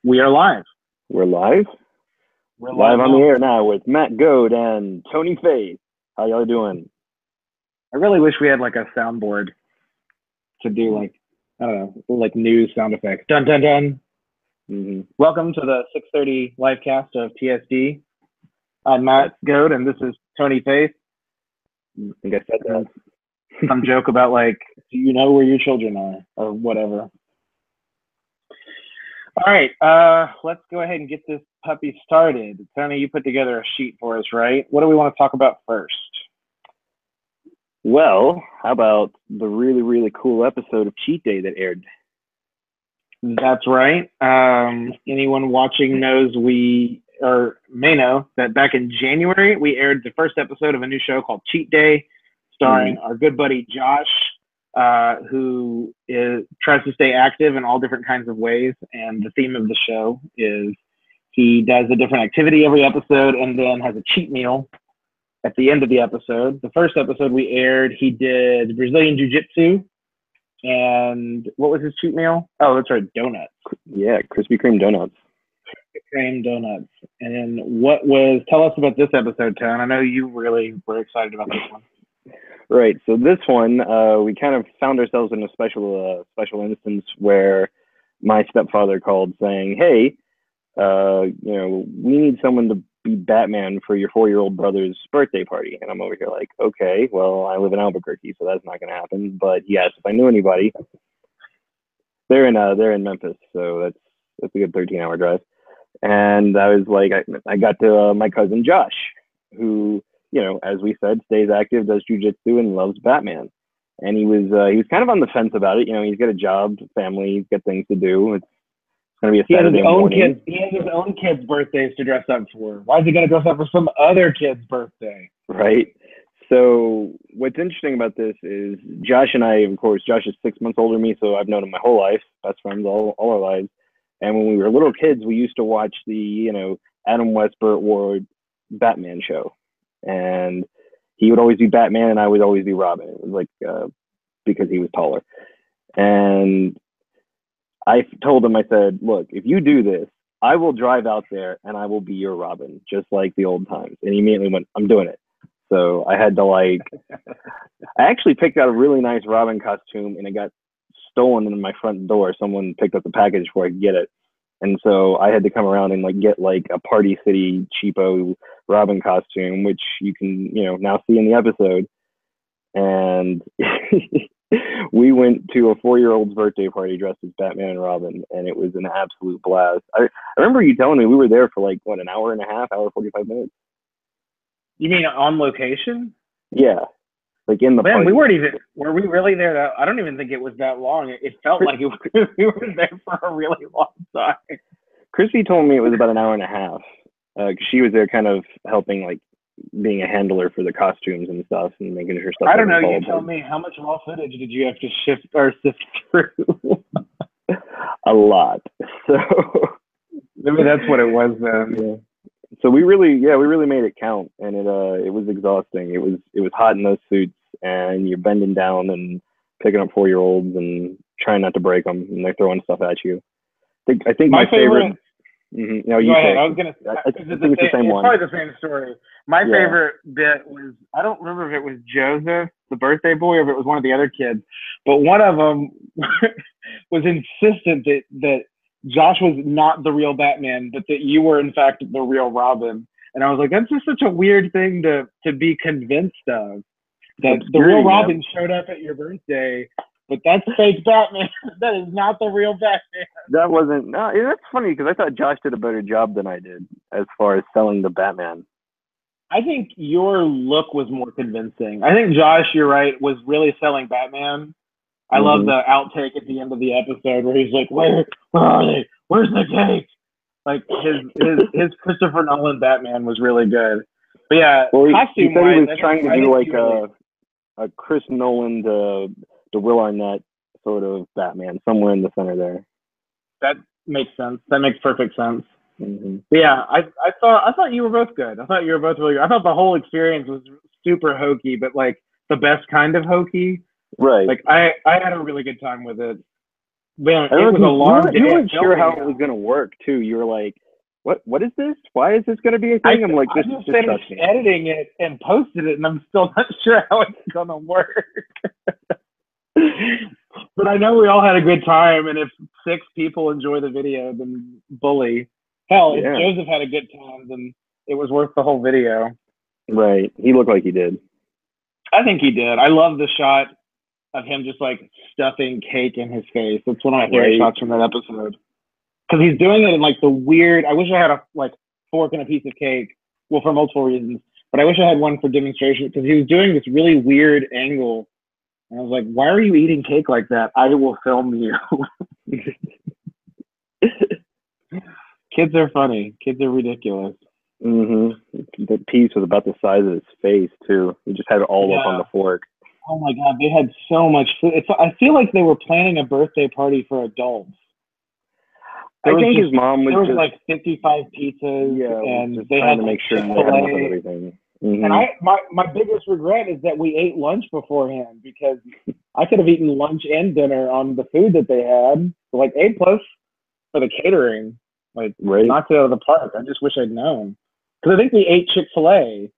We are live. We're live? We're Live live on the now. air now with Matt Goad and Tony Faith. How y'all doing? I really wish we had like a soundboard to do like, I don't know, like news sound effects. Dun, dun, dun. Mm-hmm. Welcome to the 6:30 live cast of TSD. I'm Matt Goad and this is Tony Faith. I think I said that. Some joke about like, do you know where your children are or whatever. All right, let's go ahead and get this puppy started. Tony, you put together a sheet for us, right? What do we want to talk about first? Well, how about the really, really cool episode of Cheat Day that aired? That's right. Anyone watching knows may know that back in January, we aired the first episode of a new show called Cheat Day, starring our good buddy Josh, who tries to stay active in all different kinds of ways. And the theme of the show is he does a different activity every episode and then has a cheat meal at the end of the episode. The first episode we aired, he did Brazilian Jiu-Jitsu. And what was his cheat meal? Oh, that's right, donuts. Yeah, Krispy Kreme donuts. Krispy Kreme donuts. And tell us about this episode, Tone. I know you really were excited about this one. Right. So this one, we kind of found ourselves in a special instance where my stepfather called saying, "Hey, we need someone to be Batman for your 4-year-old brother's birthday party." And I'm over here like, okay, well, I live in Albuquerque, so that's not going to happen. But he asked if I knew anybody. They're in Memphis, so that's a good 13-hour drive. And I was like, I got to my cousin Josh, who, as we said, stays active, does jujitsu, and loves Batman. And he was kind of on the fence about it. He's got a job, family, he's got things to do. It's going to be a Saturday morning. He has his own kids' birthdays to dress up for. Why is he going to dress up for some other kid's birthday? Right. So what's interesting about this is Josh and I, of course, Josh is 6 months older than me, so I've known him my whole life, best friends all our lives. And when we were little kids, we used to watch the, Adam West, Burt Ward Batman show. And he would always be Batman and I would always be Robin. It was like, because he was taller. And I told him, I said, look, if you do this, I will drive out there and I will be your Robin, just like the old times. And he immediately went, I'm doing it. So I had to I actually picked out a really nice Robin costume and it got stolen in my front door. Someone picked up the package before I could get it. And so I had to come around and get a Party City cheapo Robin costume, which you can, now see in the episode. And we went to a 4-year-old's birthday party dressed as Batman and Robin, and it was an absolute blast. I remember you telling me we were there for an hour and a half, hour 45 minutes. You mean on location? Yeah. In the party. Were we really there? I don't even think it was that long. It felt like we were there for a really long time. Chrissy told me it was about an hour and a half, because she was there kind of helping, being a handler for the costumes and stuff and making sure stuff. I don't know. You tell me, how much raw footage did you have to sift through? A lot. So maybe that's what it was then. Yeah. So we really made it count, and it was exhausting. It was hot in those suits, and you're bending down and picking up 4-year-olds and trying not to break them, and they're throwing stuff at you. I think my favorite. Mm-hmm. No, you go ahead. I was gonna. I think it's the same one. Probably the same story. My favorite bit was, I don't remember if it was Joseph, the birthday boy, or if it was one of the other kids, but one of them was insistent that Josh was not the real Batman, but that you were in fact the real Robin. And I was like, that's just such a weird thing to be convinced of. That the real Robin showed up at your birthday, but that's fake Batman. That is not the real Batman. That wasn't. No, that's funny because I thought Josh did a better job than I did as far as selling the Batman. I think your look was more convincing. I think Josh, you're right, was really selling Batman. I love the outtake at the end of the episode where he's like, "Where are they? Where's the cake?" Like his Christopher Nolan Batman was really good. But yeah, well, he said he was trying to do a Chris Nolan to Will Arnett sort of Batman, somewhere in the center there. That makes sense. That makes perfect sense. Mm-hmm. Yeah, I thought you were both good. I thought you were both really good. I thought the whole experience was super hokey, but the best kind of hokey. Right. I had a really good time with it. Man, I it was a remember long day. you of weren't sure how filming. it was going to work too. You were like, what is this? Why is this going to be a I thing? I'm like, I just just trust finished me. editing it and posted it, and I'm still not sure how it's gonna work. But I know we all had a good time, and if 6 people enjoy the video, then bully. Hell, if Yeah. Joseph had a good time, then it was worth the whole video. Right. He looked like he did. I think he did. I love the shot of him just like stuffing cake in his face. That's one of my favorite Right. shots from that episode. Because he's doing it in like the weird. I wish I had a like fork and a piece of cake. Well, for multiple reasons, but I wish I had one for demonstration because he was doing this really weird angle. And I was like, "Why are you eating cake like that? I will film you." Kids are funny. Kids are ridiculous. The piece was about the size of his face too. He just had it all up on the fork. Oh my god, they had so much food. I feel like they were planning a birthday party for adults. I think his mom was there was just like 55 pizzas, and just they trying had to like make sure they had enough of everything. And my biggest regret is that we ate lunch beforehand because I could have eaten lunch and dinner on the food that they had. So like A plus for the catering, like knocked it out of the park. I just wish I'd known because I think we ate Chick-fil-A,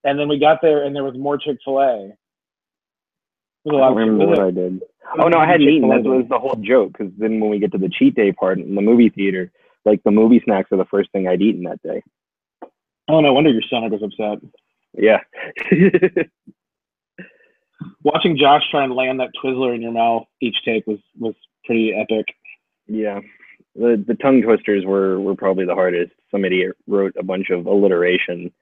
and then we got there and there was more Chick-fil-A. I don't remember what I did. Oh no, I hadn't eaten. That was the whole joke. Because then when we get to the cheat day part in the movie theater, like the movie snacks are the first thing I'd eaten that day. Oh, no wonder your stomach was upset. Yeah. Watching Josh try and land that Twizzler in your mouth each take was pretty epic. Yeah. The tongue twisters were probably the hardest. Some idiot wrote a bunch of alliteration.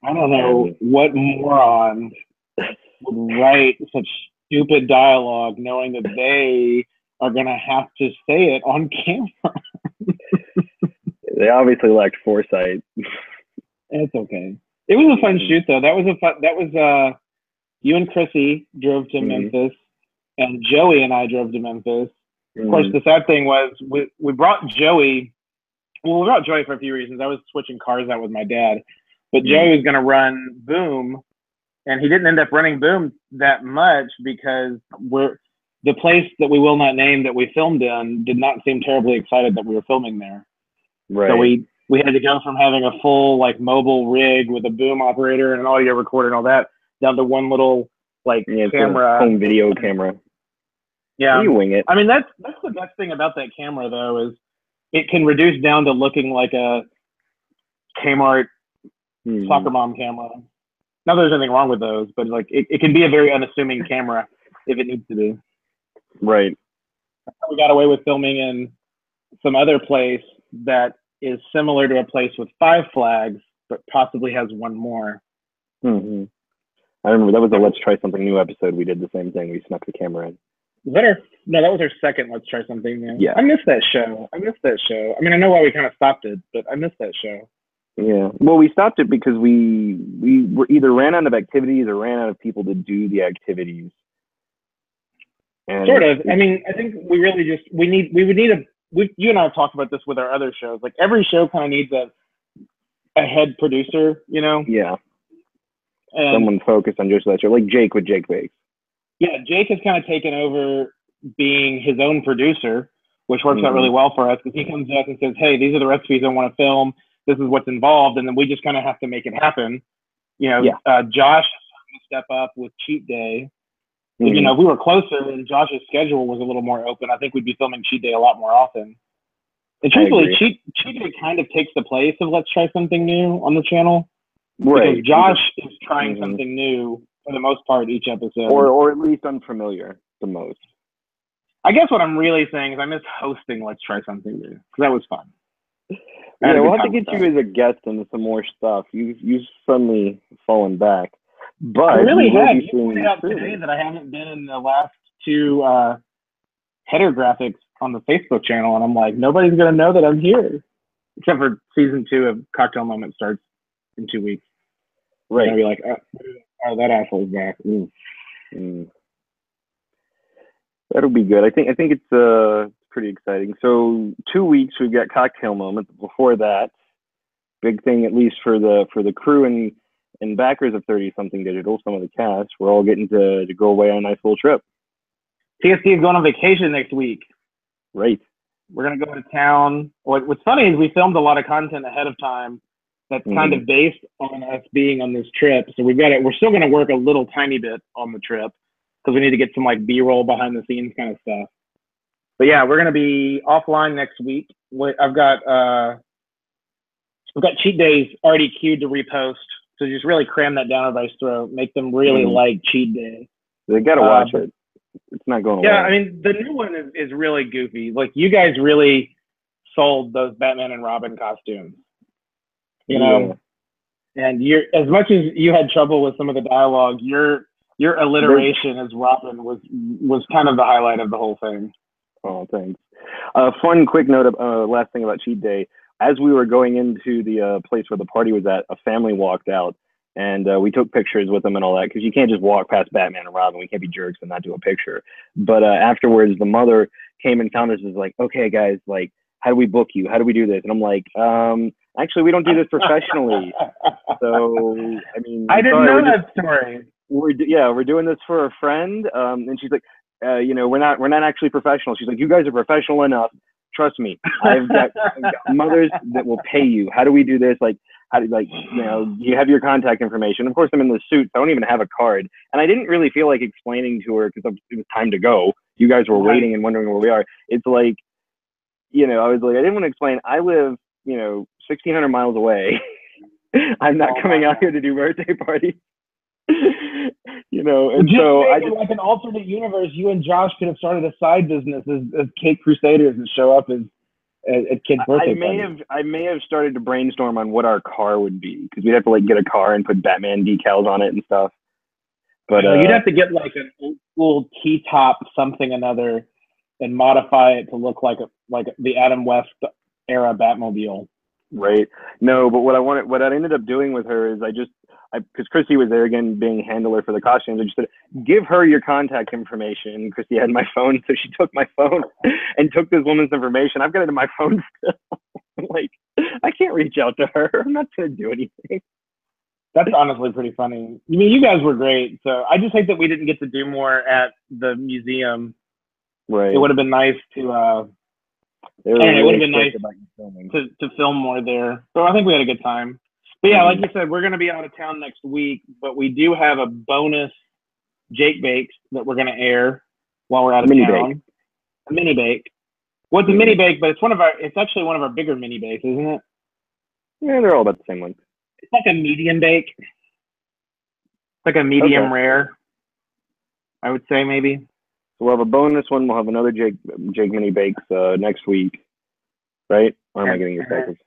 I don't know what moron would write such stupid dialogue knowing that they are going to have to say it on camera. They obviously lacked foresight. It's okay. It was a fun shoot though. That was you and Chrissy drove to Memphis, and Joey and I drove to Memphis. Of course, the sad thing was we brought Joey. Well, we brought Joey for a few reasons. I was switching cars out with my dad, but Joey was going to run Boom, and he didn't end up running Boom that much because the place that we will not name that we filmed in did not seem terribly excited that we were filming there. Right. So we had to go from having a full like mobile rig with a boom operator and an audio recorder and all that down to one little like camera, home video camera. Yeah, you wing it. I mean that's the best thing about that camera though is it can reduce down to looking like a Kmart soccer mom camera. Not that there's anything wrong with those, but like it can be a very unassuming camera if it needs to be. Right. We got away with filming in some other place that is similar to a place with 5 flags, but possibly has one more. I remember that was a Let's Try Something New episode. We did the same thing. We snuck the camera in. No, that was our second Let's Try Something New. Yeah. I missed that show. I mean, I know why we kind of stopped it, but I missed that show. Yeah. Well, we stopped it because we were either ran out of activities or ran out of people to do the activities. And sort of. I mean, I think we really just you and I have talked about this with our other shows. Like every show kind of needs a head producer, you know? Yeah. And someone focused on just that show, like Jake with Jake Bakes. Yeah, Jake has kind of taken over being his own producer, which works out really well for us because he comes up and says, "Hey, these are the recipes I want to film. This is what's involved," and then we just kind of have to make it happen. You know, Josh is step up with Cheat Day. You know, if we were closer and Josh's schedule was a little more open, I think we'd be filming Cheat Day a lot more often. And truthfully, Cheat Day kind of takes the place of Let's Try Something New on the channel. Right. Because Josh is trying something new for the most part each episode. Or at least unfamiliar the most. I guess what I'm really saying is I miss hosting Let's Try Something New because that was fun. Yeah, we'll have to get you as a guest into some more stuff. You've suddenly fallen back. But I really have. You pointed out today that I haven't been in the last 2 header graphics on the Facebook channel, and I'm like, nobody's going to know that I'm here. Except for season 2 of Cocktail Moment starts in 2 weeks. Right. I'll be like, oh, that asshole's back. That'll be good. I think it's pretty exciting. So 2 weeks we've got Cocktail Moment. Before that, big thing at least for the crew and backers of 30 something digital, some of the cast, we're all getting to go away on a nice little trip. TSD is going on vacation next week. Right. We're gonna go to town. What's funny is we filmed a lot of content ahead of time that's kind of based on us being on this trip. So we're still gonna work a little tiny bit on the trip because we need to get some like B-roll behind the scenes kind of stuff. But yeah, we're gonna be offline next week. I've got cheat days already queued to repost. So just really cram that down everybody's throat, make them really like cheat day. They gotta watch it. It's not going away. Yeah, I mean the new one is really goofy. Like you guys really sold those Batman and Robin costumes. You know, and you're as much as you had trouble with some of the dialogue, your alliteration as Robin was kind of the highlight of the whole thing. Oh, thanks. Fun quick note of last thing about cheat day. As we were going into the place where the party was at, a family walked out, and we took pictures with them and all that, because you can't just walk past Batman and Robin. We can't be jerks and not do a picture. But afterwards, the mother came and found us and was like, okay, guys, like, how do we book you? How do we do this? And I'm like, actually, we don't do this professionally. So, I mean, I didn't know that story. We're doing this for a friend. And she's like, we're not actually professional. She's like, you guys are professional enough. Trust me. I've got mothers that will pay you. How do we do this? Like, how do you have your contact information? Of course, I'm in the suit. So I don't even have a card. And I didn't really feel like explaining to her because it was time to go. You guys were waiting and wondering where we are. It's like, I was like, I didn't want to explain. I live, 1,600 miles away. I'm not coming out here to do birthday parties. And just so like an alternate universe, you and Josh could have started a side business as Cake Crusaders and show up at kids' birthday parties. I may have started to brainstorm on what our car would be, because we'd have to like get a car and put Batman decals on it and stuff. But you'd have to get like an old school T-top something another and modify it to look like the Adam West era Batmobile. Right. No, but what I ended up doing with her is because Chrissy was there again being handler for the costumes, I just said, give her your contact information. Chrissy had my phone, so she took my phone and took this woman's information. I've got it in my phone still. I'm like, I can't reach out to her. I'm not going to do anything. That's honestly pretty funny. I mean, you guys were great. So I just think that we didn't get to do more at the museum. Right. It would have been nice to it would have been nice to film more there. So I think we had a good time. But yeah, like you said, we're going to be out of town next week, but we do have a bonus Jake Bakes that we're going to air while we're out of town. A mini bake. Well, it's a mini bake, but it's actually one of our bigger mini bakes, isn't it? Yeah, they're all about the same length. It's like a medium bake. It's like a medium rare, I would say maybe. So we'll have a bonus one. We'll have another Jake mini bakes next week, right? Or am I getting your backwards?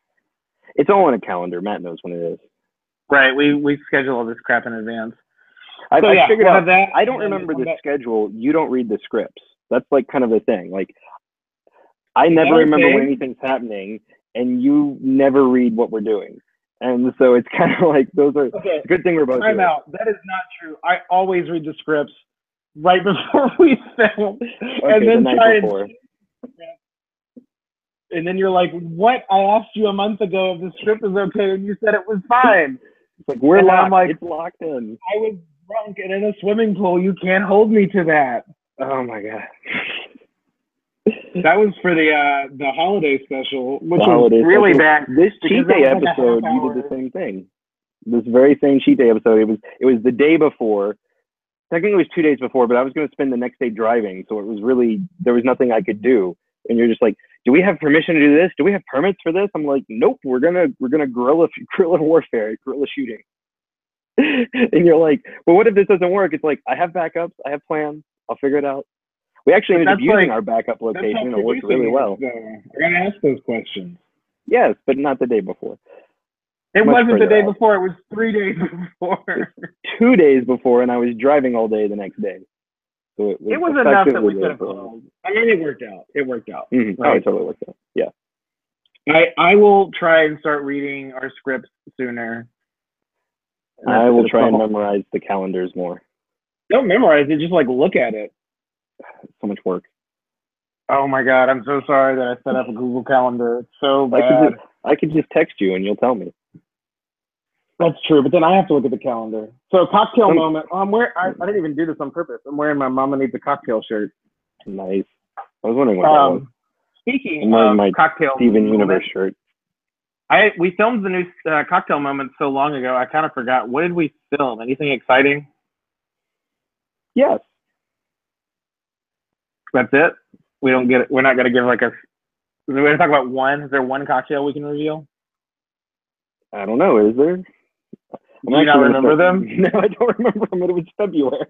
It's all on a calendar. Matt knows when it is. Right. We schedule all this crap in advance. I figured out that. I don't remember the schedule. You don't read the scripts. That's like kind of the thing. Like, I never remember when anything's happening, and you never read what we're doing. And so it's kind of like those are a good thing we're both doing. Out. That is not true. I always read the scripts right before we film, and then and then you're like, "What? I asked you a month ago if the script was okay, and you said it was fine." It's like we're locked. I'm like, it's locked in. I was drunk and in a swimming pool. You can't hold me to that. Oh my god. That was for the holiday special, which was really bad. This cheat day episode, you did the same thing. This very same cheat day episode, it was the day before. Technically, it was 2 days before, but I was going to spend the next day driving, so it was really there was nothing I could do. And you're just like, do we have permission to do this? Do we have permits for this? I'm like, nope. We're gonna guerrilla warfare, guerrilla shooting. And you're like, well, what if this doesn't work? It's like, I have backups, I have plans, I'll figure it out. We actually ended up using our backup location, and it worked really well. I gotta ask those questions. Yes, but not the day before. It wasn't the day before. It was 3 days before. 2 days before, and I was driving all day the next day. So it was enough that we could have called. I mean, it worked out. Mm-hmm. Right? Oh, it totally worked out. Yeah. I will try and start reading our scripts sooner. I will try and memorize the calendars more. Don't memorize it. Just like look at it. So much work. Oh my god! I'm so sorry that I set up a Google Calendar. It's so bad. I could just text you and you'll tell me. That's true, but then I have to look at the calendar. So cocktail moment. I didn't even do this on purpose. I'm wearing my Mama Needs a Cocktail shirt. Nice. I was wondering what that was. speaking I'm wearing of my cocktail Steven Universe moments, shirt. we filmed the new cocktail moment so long ago. I kind of forgot. What did we film? Anything exciting? Yes. That's it. We don't get it. We're not gonna give like a. We're gonna talk about one. Is there one cocktail we can reveal? I don't know. Is there? Do you not remember them? No, I don't remember them. It was February.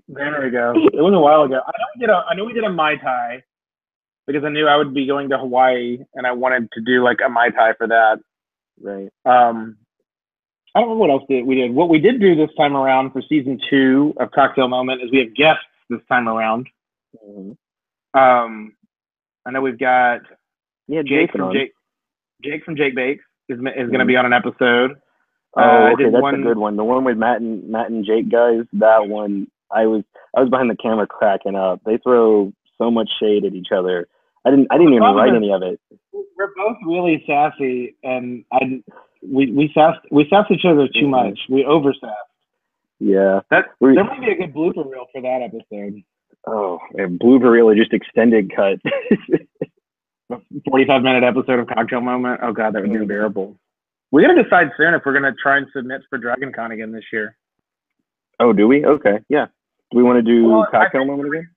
There we go. It was a while ago. I know we did a Mai Tai because I knew I would be going to Hawaii and I wanted to do like a Mai Tai for that. Right. I don't know what else we did. What we did do this time around for season 2 of Cocktail Moment is we have guests this time around. Mm-hmm. I know we've got Jake from Jake Bakes is going to be on an episode. Oh, okay, that's a good one. The one with Matt and Jake guys. That one, I was behind the camera cracking up. They throw so much shade at each other. I didn't even write any of it. We're both really sassy, and we sass each other too much. We oversass. Yeah, there might be a good blooper reel for that episode. Oh, a blooper reel, just extended cut. 45-minute episode of Cocktail Moment. Oh god, that would be unbearable. We're gonna decide soon if we're gonna try and submit for Dragon Con again this year. Oh, do we? Okay, yeah. Do we want to do Cocktail Moment again?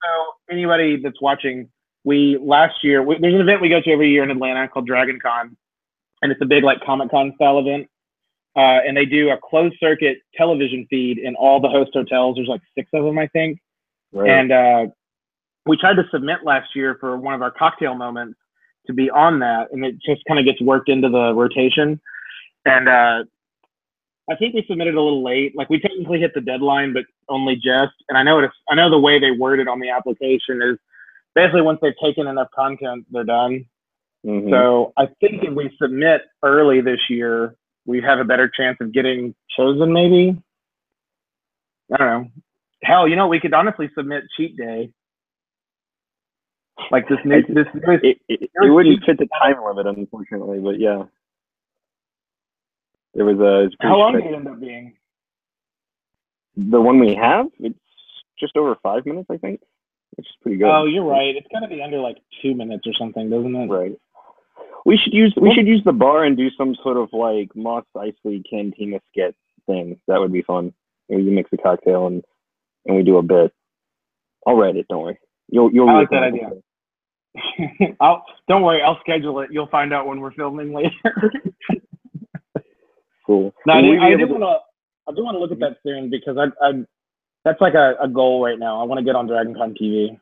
So anybody that's watching, last year there's an event we go to every year in Atlanta called Dragon Con, and it's a big like Comic-Con style event. And they do a closed circuit television feed in all the host hotels. There's like 6 of them, I think. Right. And we tried to submit last year for one of our cocktail moments to be on that, and it just kind of gets worked into the rotation. And I think we submitted a little late. Like we technically hit the deadline, but only just. And I know the way they worded on the application is basically once they've taken enough content, they're done. Mm-hmm. So I think if we submit early this year, we have a better chance of getting chosen. Maybe. I don't know. Hell, we could honestly submit Cheat Day. Like this new, it wouldn't fit the time limit, unfortunately, but yeah. There was a. How long did it end up being? The one we have, it's just over 5 minutes, I think, which is pretty good. Oh, you're right. It's got to be under like 2 minutes or something, doesn't it? Right. We should use the bar and do some sort of like Moss Eisley Cantina skit thing. That would be fun. Maybe you mix a cocktail and we do a bit. I'll write it. Don't worry. You'll I like that idea. Don't worry. I'll schedule it. You'll find out when we're filming later. Cool. No, I do want to look at that soon because that's like a goal right now. I want to get on DragonCon TV.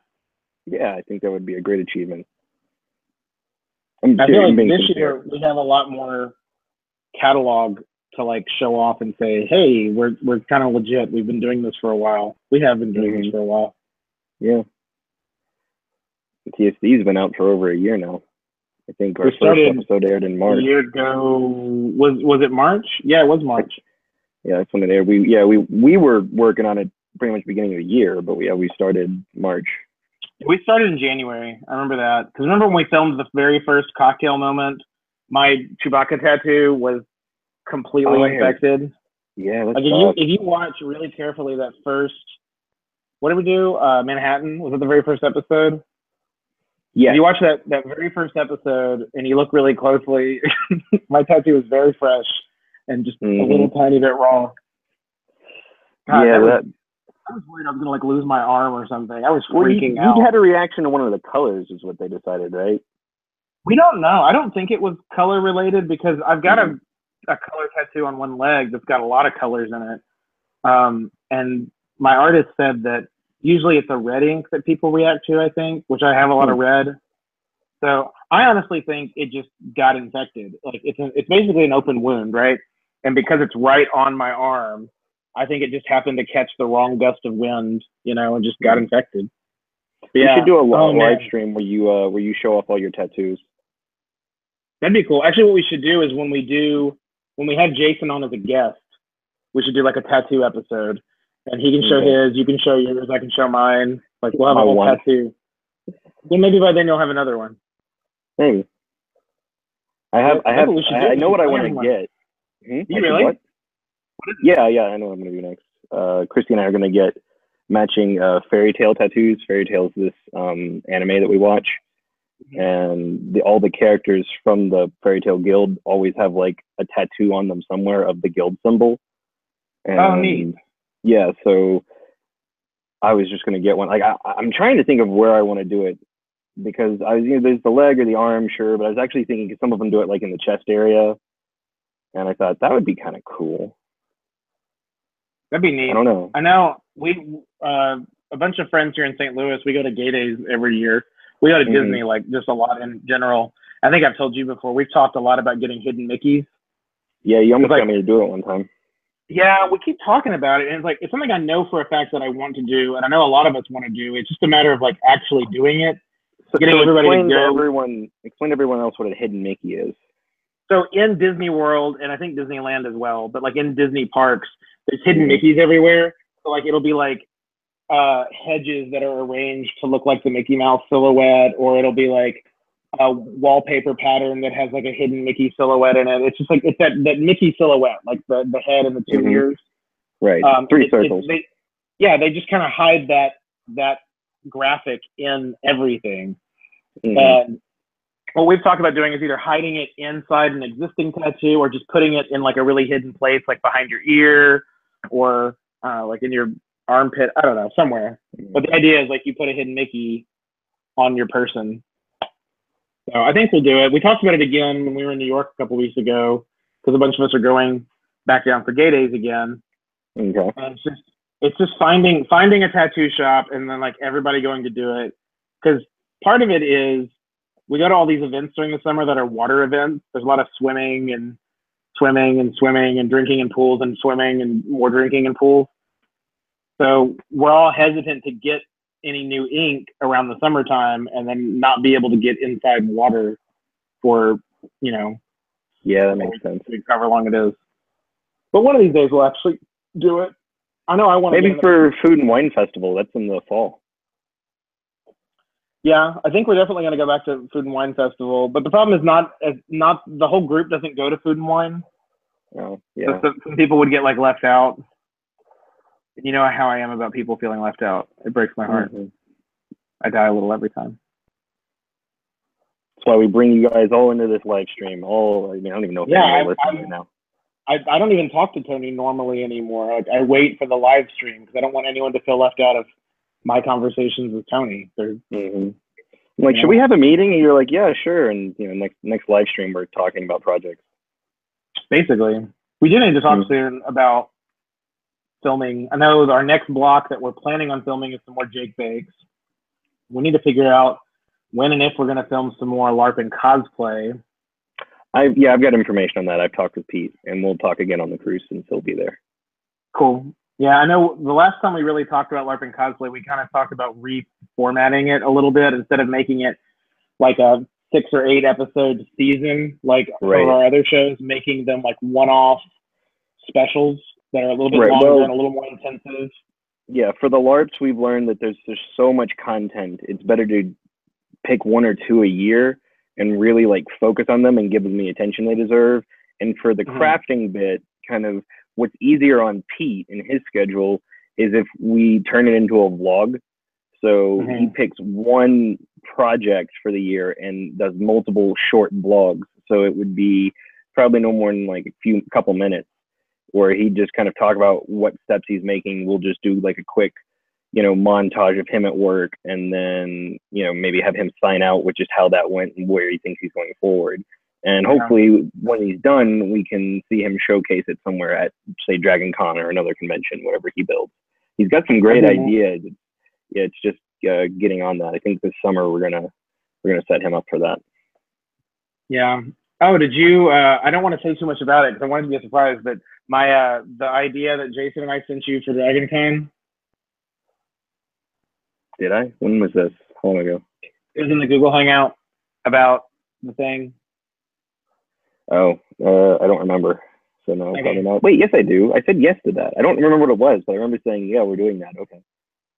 Yeah, I think that would be a great achievement. I feel like this year we have a lot more catalog to like show off and say, hey, we're kind of legit. We've been doing this for a while. We have been doing this for a while. Yeah. The TSD's been out for over a year now. I think our first episode aired in March. A year ago, was it March? Yeah, it was March. Yeah, that's when it aired. We were working on it pretty much beginning of the year, but we started March. We started in January. I remember that. Because remember when we filmed the very first Cocktail Moment, my Chewbacca tattoo was completely infected. Yeah, that's if you watch really carefully that first, what did we do? Manhattan? Was it the very first episode? Yeah. If you watch that very first episod and you look really closely, my tattoo was very fresh and just a little tiny bit raw. God, yeah, I was worried I was gonna like lose my arm or something. I was freaking out. You had a reaction to one of the colors, is what they decided, right? We don't know. I don't think it was color related because I've got a color tattoo on one leg that's got a lot of colors in it. And my artist said that usually it's a red ink that people react to, I think, which I have a lot of red. So I honestly think it just got infected. Like it's basically an open wound, right? And because it's right on my arm, I think it just happened to catch the wrong gust of wind, and just got infected. You should do a live stream where you show off all your tattoos. That'd be cool. Actually, what we should do is when we have Jason on as a guest, we should do like a tattoo episode, and he can show his, you can show yours, I can show mine. Like we'll have a whole tattoo. Then maybe by then you'll have another one. Maybe. I know what I want to get. You really? What? Yeah, I know what I'm going to do next. Christy and I are going to get matching fairy tale tattoos. Fairy Tale is this anime that we watch. and all the characters from the Fairy Tale Guild always have like a tattoo on them somewhere of the guild symbol. And, oh, neat. Yeah, so I was just gonna get one. Like I'm trying to think of where I want to do it, because I was, there's the leg or the arm, sure, but I was actually thinking some of them do it like in the chest area, and I thought that would be kind of cool. That'd be neat. I don't know. I know a bunch of friends here in St. Louis, we go to Gay Days every year. We go to Disney, like, just a lot in general. I think I've told you before, we've talked a lot about getting hidden Mickeys. Yeah, you almost got me to do it one time. Yeah, we keep talking about it, and it's something I know for a fact that I want to do, and I know a lot of us want to do. It's just a matter of like actually doing it. Getting everybody to go. Explain to everyone else what a hidden Mickey is. So in Disney World, and I think Disneyland as well, but like in Disney parks, there's hidden Mickeys everywhere. So like it'll be like hedges that are arranged to look like the Mickey Mouse silhouette, or it'll be like a wallpaper pattern that has like a hidden Mickey silhouette in it. It's just like it's that Mickey silhouette, like the head and the two ears. Right. 3 circles. They just kind of hide that graphic in everything. And what we've talked about doing is either hiding it inside an existing tattoo, or just putting it in like a really hidden place, like behind your ear, or like in your armpit. I don't know, somewhere. But the idea is like you put a hidden Mickey on your person. So I think we'll do it. We talked about it again when we were in New York a couple weeks ago, because a bunch of us are going back down for Gay Days again. Okay. And it's just finding a tattoo shop, and then like everybody going to do it. Because part of it is we go to all these events during the summer that are water events. There's a lot of swimming and drinking in pools, and swimming and more drinking in pools. So we're all hesitant to get any new ink around the summertime and then not be able to get inside water for, Yeah, that makes sense. However long it is. But one of these days we'll actually do it. I know I want to. Maybe for Food and Wine Festival. That's in the fall. Yeah, I think we're definitely going to go back to Food and Wine Festival. But the problem is not the whole group doesn't go to Food and Wine. Oh, yeah. So some people would get like left out. You know how I am about people feeling left out. It breaks my heart. I die a little every time. That's why we bring you guys all into this live stream. I don't even know if anyone's listening right now. I don't even talk to Tony normally anymore. Like, I wait for the live stream because I don't want anyone to feel left out of my conversations with Tony. I'm like, should we have a meeting? And you're like, yeah, sure. And next live stream we're talking about projects. Basically, we do need to talk soon about filming. I know our next block that we're planning on filming is some more Jake Bakes. We need to figure out when and if we're going to film some more LARP and cosplay. I've got information on that. I've talked with Pete, and we'll talk again on the cruise since he'll be there. Cool. Yeah, I know the last time we really talked about LARP and cosplay, we kind of talked about reformatting it a little bit instead of making it like a 6 or 8 episode season, like some of our other shows, making them like one-off specials that are a little bit longer and a little more intensive. Yeah, for the LARPs, we've learned that there's so much content. It's better to pick 1 or 2 a year and really like focus on them and give them the attention they deserve. And for the crafting bit, kind of what's easier on Pete and his schedule is if we turn it into a vlog. So he picks 1 project for the year and does multiple short vlogs. So it would be probably no more than like a couple minutes, where he just kind of talk about what steps he's making. We'll just do like a quick, montage of him at work, and then, maybe have him sign out, which is how that went and where he thinks he's going forward. And hopefully when he's done, we can see him showcase it somewhere at, say, Dragon Con or another convention, whatever he builds. He's got some great ideas. Yeah, it's just getting on that. I think this summer we're gonna set him up for that. Yeah. Oh, did you? I don't want to say too much about it because I wanted to be a surprise. But my the idea that Jason and I sent you for Dragon Con. Did I? When was this? How long ago? It was in the Google Hangout about the thing. Oh, I don't remember. So no, probably not. Wait, yes, I do. I said yes to that. I don't remember what it was, but I remember saying, yeah, we're doing that. Okay.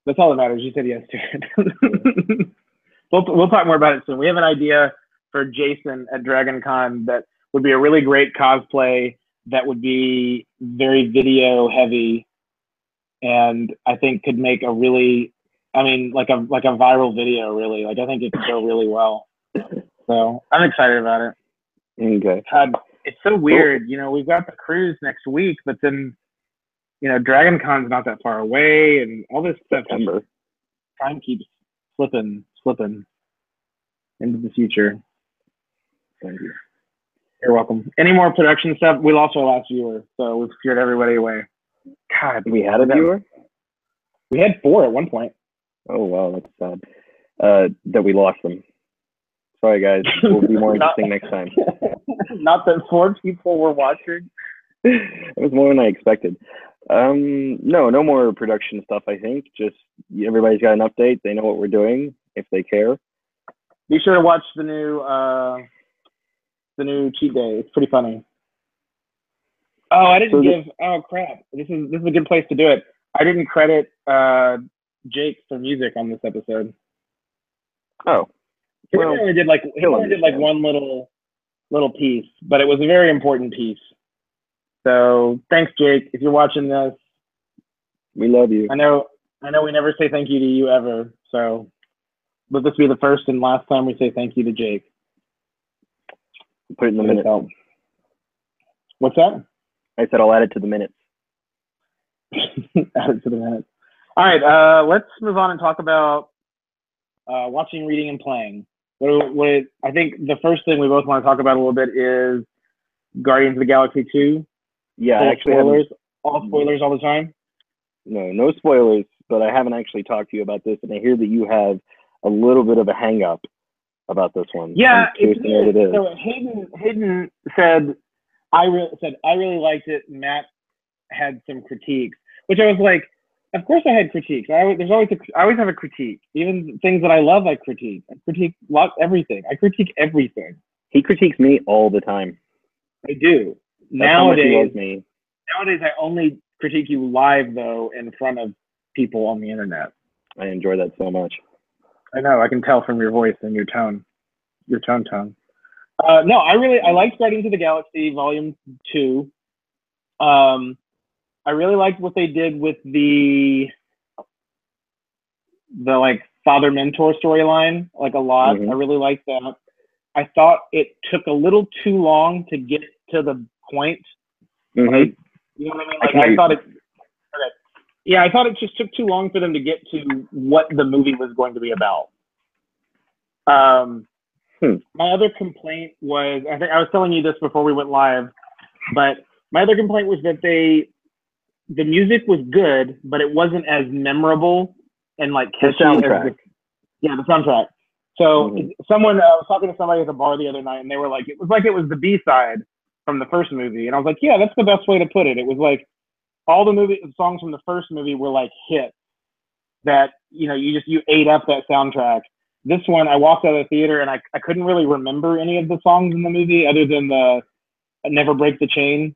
That's all that matters. You said yes to it. We'll talk more about it soon. We have an idea for Jason at Dragon Con that would be a really great cosplay that would be very video heavy, and I think could make a really, like a viral video, really. Like, I think it could go really well. So I'm excited about it. Okay. God, it's so weird. You know, we've got the cruise next week, but then, you know, Dragon Con's not that far away, and all this stuff. September. Time keeps slipping into the future. Thank you. You're welcome. Any more production stuff? We lost our last viewer, so we've scared everybody away. God, We had a viewer? We had 4 at one point. Oh, wow, that's sad. That we lost them. Sorry, guys. We'll be more interesting next time. Not that 4 people were watching. It was more than I expected. No more production stuff, I think. Just everybody's got an update. They know what we're doing, if they care. Be sure to watch the new cheat day. It's pretty funny. Oh, I didn't give. Oh crap! This is a good place to do it. I didn't credit Jake for music on this episode. Oh, he only did like one little piece, but it was a very important piece. So thanks, Jake. If you're watching this, we love you. I know we never say thank you to you ever. So let this be the first and last time we say thank you to Jake. Put it in the minutes. What's that? I said I'll add it to the minutes. Add it to the minutes. All right, let's move on and talk about watching, reading, and playing. I think the first thing we both want to talk about a little bit is Guardians of the Galaxy 2. Yeah, actually spoilers. All spoilers all the time? No spoilers, but I haven't actually talked to you about this, and I hear that you have a little bit of a hang-up about this one. Yeah, it's weird. So Hayden said, I really liked it. Matt had some critiques, which I was like, of course I had critiques. I always have a critique. Even things that I love, I critique. I critique everything. I critique everything. He critiques me all the time. I do. That's how much he loves me. Nowadays, I only critique you live, though, in front of people on the internet. I enjoy that so much. I know. I can tell from your voice and your tone. Your tone. No, I liked Guardians of the Galaxy Volume 2. I really liked what they did with the like father mentor storyline, like a lot. Mm-hmm. I really liked that. I thought it took a little too long to get to the point. Mm-hmm. Like, you know what I mean? Like I thought it. Okay. Yeah, I thought it just took too long for them to get to what the movie was going to be about. My other complaint was, I think I was telling you this before we went live, but my other complaint was that the music was good, but it wasn't as memorable and like catchy the soundtrack. The soundtrack. So I was talking to somebody at the bar the other night, and they were like, it was the B-side from the first movie. And I was like, yeah, that's the best way to put it. It was like all the songs from the first movie were like hits that, you know, you ate up that soundtrack. This one, I walked out of the theater and I couldn't really remember any of the songs in the movie other than the Never Break the Chain.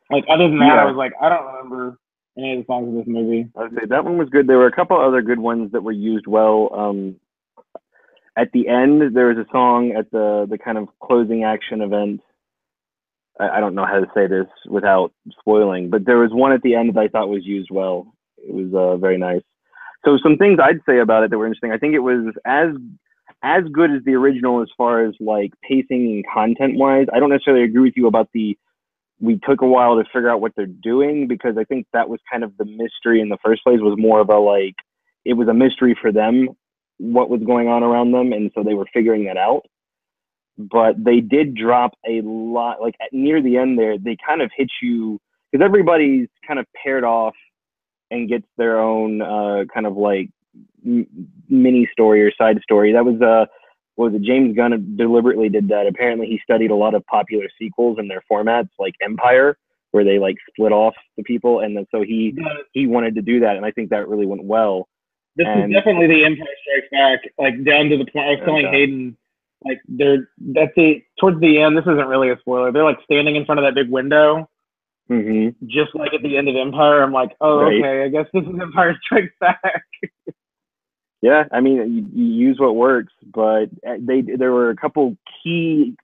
Like, other than that, I was like, I don't remember any of the songs in this movie. I would say that one was good. There were a couple other good ones that were used well. At the end, there was a song at the kind of closing action event. I don't know how to say this without spoiling, but there was one at the end that I thought was used well. It was very nice. So some things I'd say about it that were interesting. I think it was as good as the original as far as like pacing and content wise. I don't necessarily agree with you about we took a while to figure out what they're doing, because I think that was kind of the mystery in the first place. Was more of it was a mystery for them, what was going on around them, and so they were figuring that out. But they did drop a lot, like near the end there, they kind of hit you, because everybody's kind of paired off and gets their own kind of like mini story or side story. That was James Gunn deliberately did that. Apparently he studied a lot of popular sequels and their formats, like Empire, where they like split off the people, and then so he wanted to do that, and I think that really went well. This is definitely the Empire Strikes Back, like down to the point. I was telling Hayden, like towards the end. This isn't really a spoiler. They're like standing in front of that big window, just like at the end of Empire. I'm like, oh, right. Okay, I guess this is Empire Strikes Back. Yeah, I mean, you use what works, but there were a couple key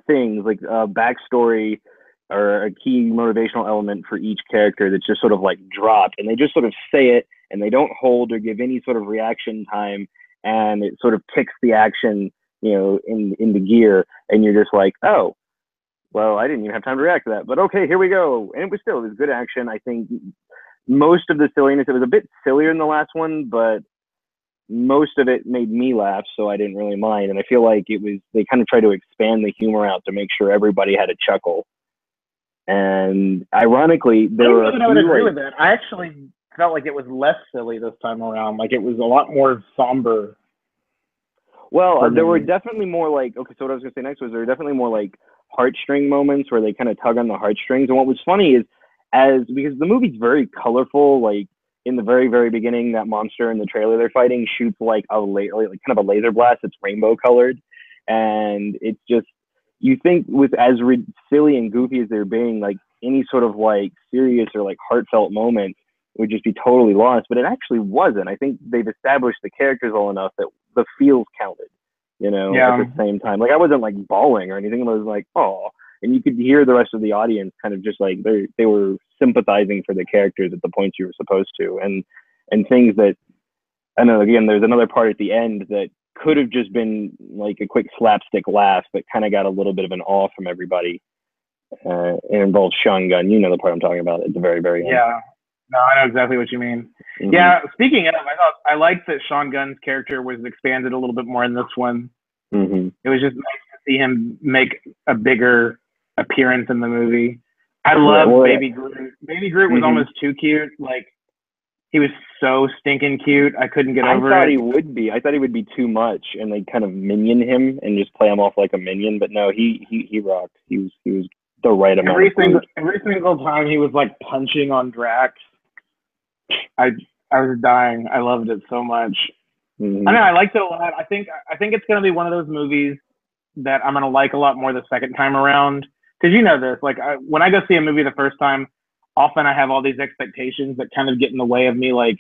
things, like a backstory or a key motivational element for each character that's just sort of like dropped, and they just sort of say it, and they don't hold or give any sort of reaction time, and it sort of kicks the action into gear, and you're just like, oh, well, I didn't even have time to react to that, but okay, here we go. And it was good action. I think most of the silliness, it was a bit sillier than the last one, but most of it made me laugh, so I didn't really mind. And I feel like they kind of tried to expand the humor out to make sure everybody had a chuckle. And ironically, there were I would agree with that. I actually felt like it was less silly this time around. Like it was a lot more somber. Well, there were definitely more like, okay, so what I was going to say next was there were definitely more like heartstring moments where they kind of tug on the heartstrings. And what was funny is because the movie's very colorful, like in the very, very beginning, that monster in the trailer they're fighting shoots like like kind of a laser blast that's rainbow colored. And it's just, you think with as silly and goofy as they're being, like any sort of like serious or like heartfelt moment would just be totally lost, but it actually wasn't. I think they've established the characters well enough that the feels counted, at the same time. Like I wasn't like bawling or anything. I was like, oh, and you could hear the rest of the audience kind of just like they were sympathizing for the characters at the points you were supposed to, and things that, I know, again, there's another part at the end that could have just been like a quick slapstick laugh, but kind of got a little bit of an awe from everybody. It involves Sean Gunn. You know the part I'm talking about at the very, very end. Yeah. No, I know exactly what you mean. Mm-hmm. Yeah, speaking of, I liked that Sean Gunn's character was expanded a little bit more in this one. Mm-hmm. It was just nice to see him make a bigger appearance in the movie. I love Baby Groot. Baby Groot was almost too cute. Like, he was so stinking cute. I couldn't get over it. I thought he would be. I thought he would be too much, and they kind of minion him and just play him off like a minion. But no, he rocked. He was the right amount. Every single time he was like punching on Drax, I was dying. I loved it so much. Mm-hmm. I know, I liked it a lot. I think it's gonna be one of those movies that I'm gonna like a lot more the second time around. Because you know this, like when I go see a movie the first time, often I have all these expectations that kind of get in the way of me like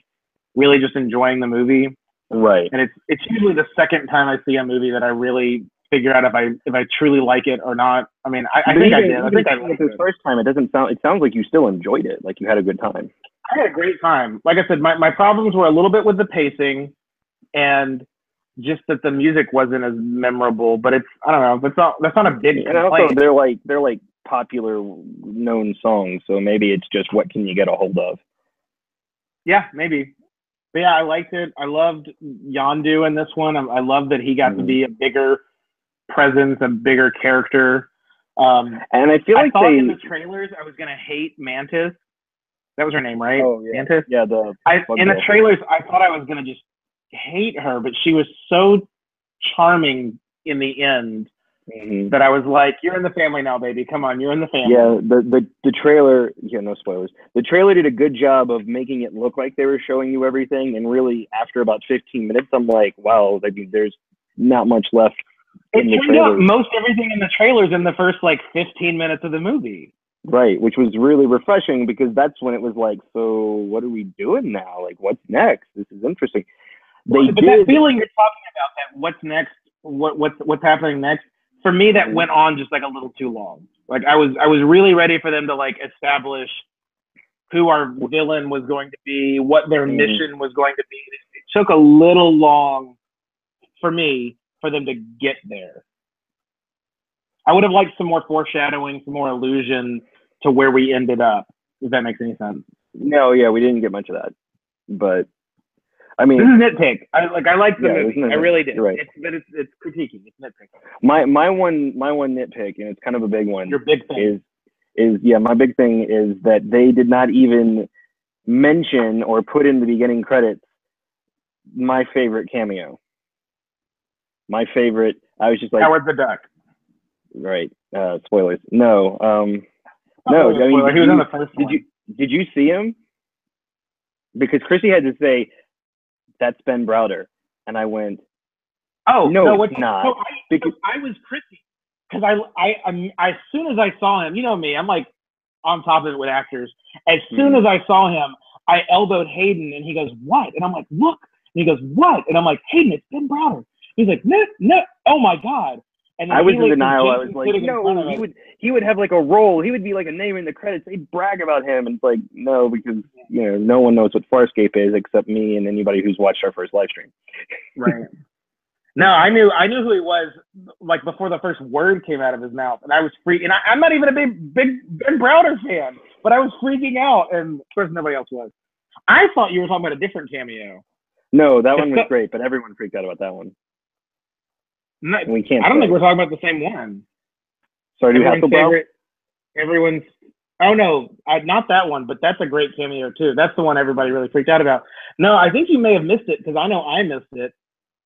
really just enjoying the movie. Right. And it's usually the second time I see a movie that I really figure out if I truly like it or not. I mean, I think I did. I think I liked it. The first time, it sounds like you still enjoyed it, like you had a good time. I had a great time. Like I said, my problems were a little bit with the pacing and just that the music wasn't as memorable, but I don't know, that's not a big complaint. And also they're like popular known songs, so maybe it's just what can you get a hold of. Yeah, maybe. But yeah, I liked it. I loved Yondu in this one. I love that he got to be a bigger presence, a bigger character. And I feel like in the trailers I was gonna hate Mantis. That was her name, right? Oh yeah. Mantis? Yeah, in the trailers I thought I was gonna just hate her, but she was so charming in the end that I was like, you're in the family now, baby. Come on, you're in the family. Yeah, the trailer, no spoilers. The trailer did a good job of making it look like they were showing you everything, and really after about 15 minutes, I'm like, wow, I mean, there's not much left in the trailer. It turned out most everything in the trailers in the first like 15 minutes of the movie. Right, which was really refreshing because that's when it was like, so what are we doing now? Like, what's next? This is interesting. That feeling you're talking about, that what's next, what's happening next, for me that went on just like a little too long. Like I was really ready for them to like establish who our villain was going to be, what their mission was going to be. It took a little long for me for them to get there. I would have liked some more foreshadowing, some more allusion to where we ended up, if that makes any sense. No, yeah, we didn't get much of that. But I mean, this is nitpick. I liked the movie. I really did. Right. It's critiquing. It's nitpicking. My one nitpick, and it's kind of a big one. Your big thing is my big thing is that they did not even mention or put in the beginning credits my favorite cameo. My favorite. I was just like Howard the Duck. Right. Spoilers. No. No. I mean, he was in the first one. Did you see him? Because Chrissy had to say, "That's Ben Browder," and I went, "Oh no, it's not." So I was Chrissy because I as soon as I saw him, you know me, I'm like on top of it with actors. As soon as I saw him, I elbowed Hayden, and he goes, "What?" And I'm like, "Look," and he goes, "What?" And I'm like, "Hayden, it's Ben Browder." He's like, "No, oh my god." And I was in denial. I was like, no, he would have like a role. He would be like a name in the credits. They'd brag about him. And it's like, no, because, no one knows what Farscape is except me and anybody who's watched our first live stream. Right. No, I knew who he was like before the first word came out of his mouth, and I was freaking. I'm not even a big Ben Browder fan, but I was freaking out, and of course nobody else was. I thought you were talking about a different cameo. No, that one was great, but everyone freaked out about that one. No, We can't. I don't think we're talking about the same one. Stardew Hasselbrow. Everyone's. Oh no, not that one, but that's a great cameo too. That's the one everybody really freaked out about. No, I think you may have missed it because I know I missed it.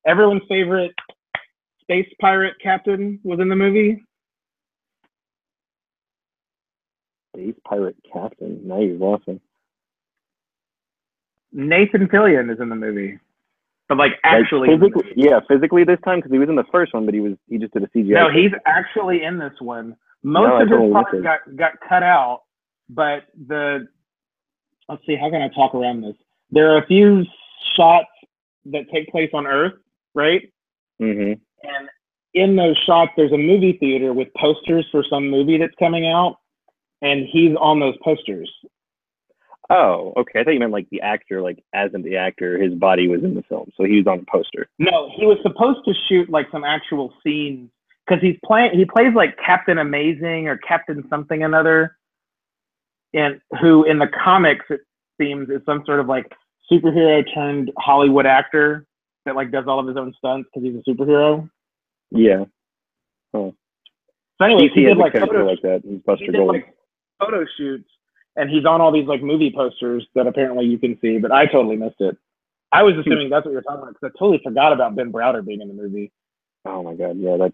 Everyone's favorite space pirate captain was in the movie. Space pirate captain. Now you're laughing. Nathan Fillion is in the movie, but like actually, physically this time because he was in the first one, but he just did a CGI. No, he's actually in this one. Most of his parts got cut out, but let's see, how can I talk around this? There are a few shots that take place on Earth, right? Mm-hmm. And in those shots, there's a movie theater with posters for some movie that's coming out, and he's on those posters. Oh, okay. I thought you meant like the actor, like as in the actor, his body was in the film, so he was on the poster. No, he was supposed to shoot like some actual scenes because he plays like Captain Amazing or Captain something another, and who in the comics it seems is some sort of like superhero turned Hollywood actor that like does all of his own stunts because he's a superhero. Yeah. Oh. So anyway, he did like photo like that. He's Buster Gold. Like photo shoots, and he's on all these like movie posters that apparently you can see. But I totally missed it. I was assuming that's what you're talking about because I totally forgot about Ben Browder being in the movie. Oh my god, yeah, that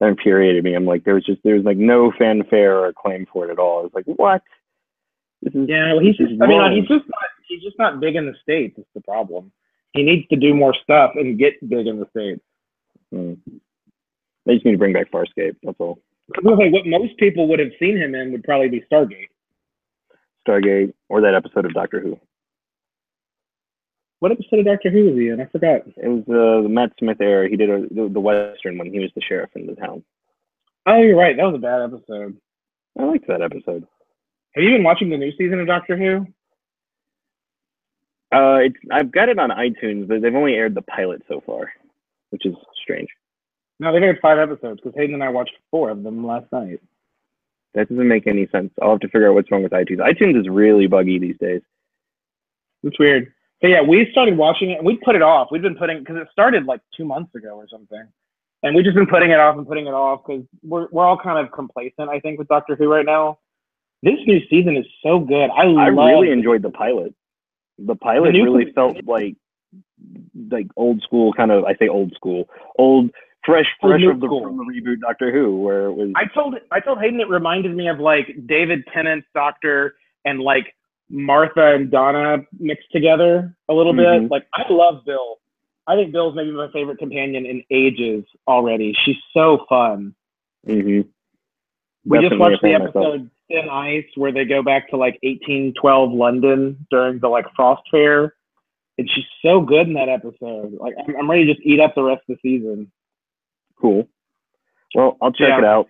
infuriated me. I'm like, there was like no fanfare or acclaim for it at all. I was like, what? Well, he's just not big in the States. It's the problem. He needs to do more stuff and get big in the States. They just need to bring back Farscape. That's all. Like what most people would have seen him in would probably be Stargate. Stargate, or that episode of Doctor Who. What episode of Doctor Who was he in? I forgot. It was the Matt Smith era. He did the Western one. He was the sheriff in the town. Oh, you're right. That was a bad episode. I liked that episode. Have you been watching the new season of Doctor Who? I've got it on iTunes, but they've only aired the pilot so far, which is strange. No, they've aired 5 episodes because Hayden and I watched 4 of them last night. That doesn't make any sense. I'll have to figure out what's wrong with iTunes. iTunes is really buggy these days. It's weird. So yeah, we started watching it and we put it off. We've been because it started like 2 months ago or something. And we've just been putting it off because we're all kind of complacent, I think, with Doctor Who right now. This new season is so good. I really enjoyed the pilot. The pilot really felt like old school kind of. I say old school, fresh from the reboot Doctor Who, where it was. I told Hayden it reminded me of like David Tennant's Doctor and like Martha and Donna mixed together a little bit. Like I love Bill. I think Bill's maybe my favorite companion in ages already. She's so fun. Mm-hmm. We just watched the episode Thin Ice where they go back to like 1812 London during the like Frost Fair, and she's so good in that episode. Like I'm ready to just eat up the rest of the season. Cool. Well, I'll check it out.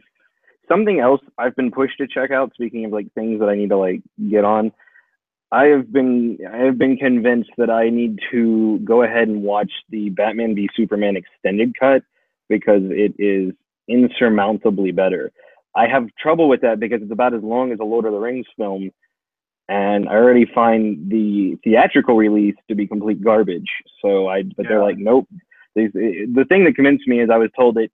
Something else I've been pushed to check out. Speaking of like things that I need to like get on, I have been convinced that I need to go ahead and watch the Batman v Superman extended cut because it is insurmountably better. I have trouble with that because it's about as long as a Lord of the Rings film, and I already find the theatrical release to be complete garbage. They're like, nope. The thing that convinced me is I was told that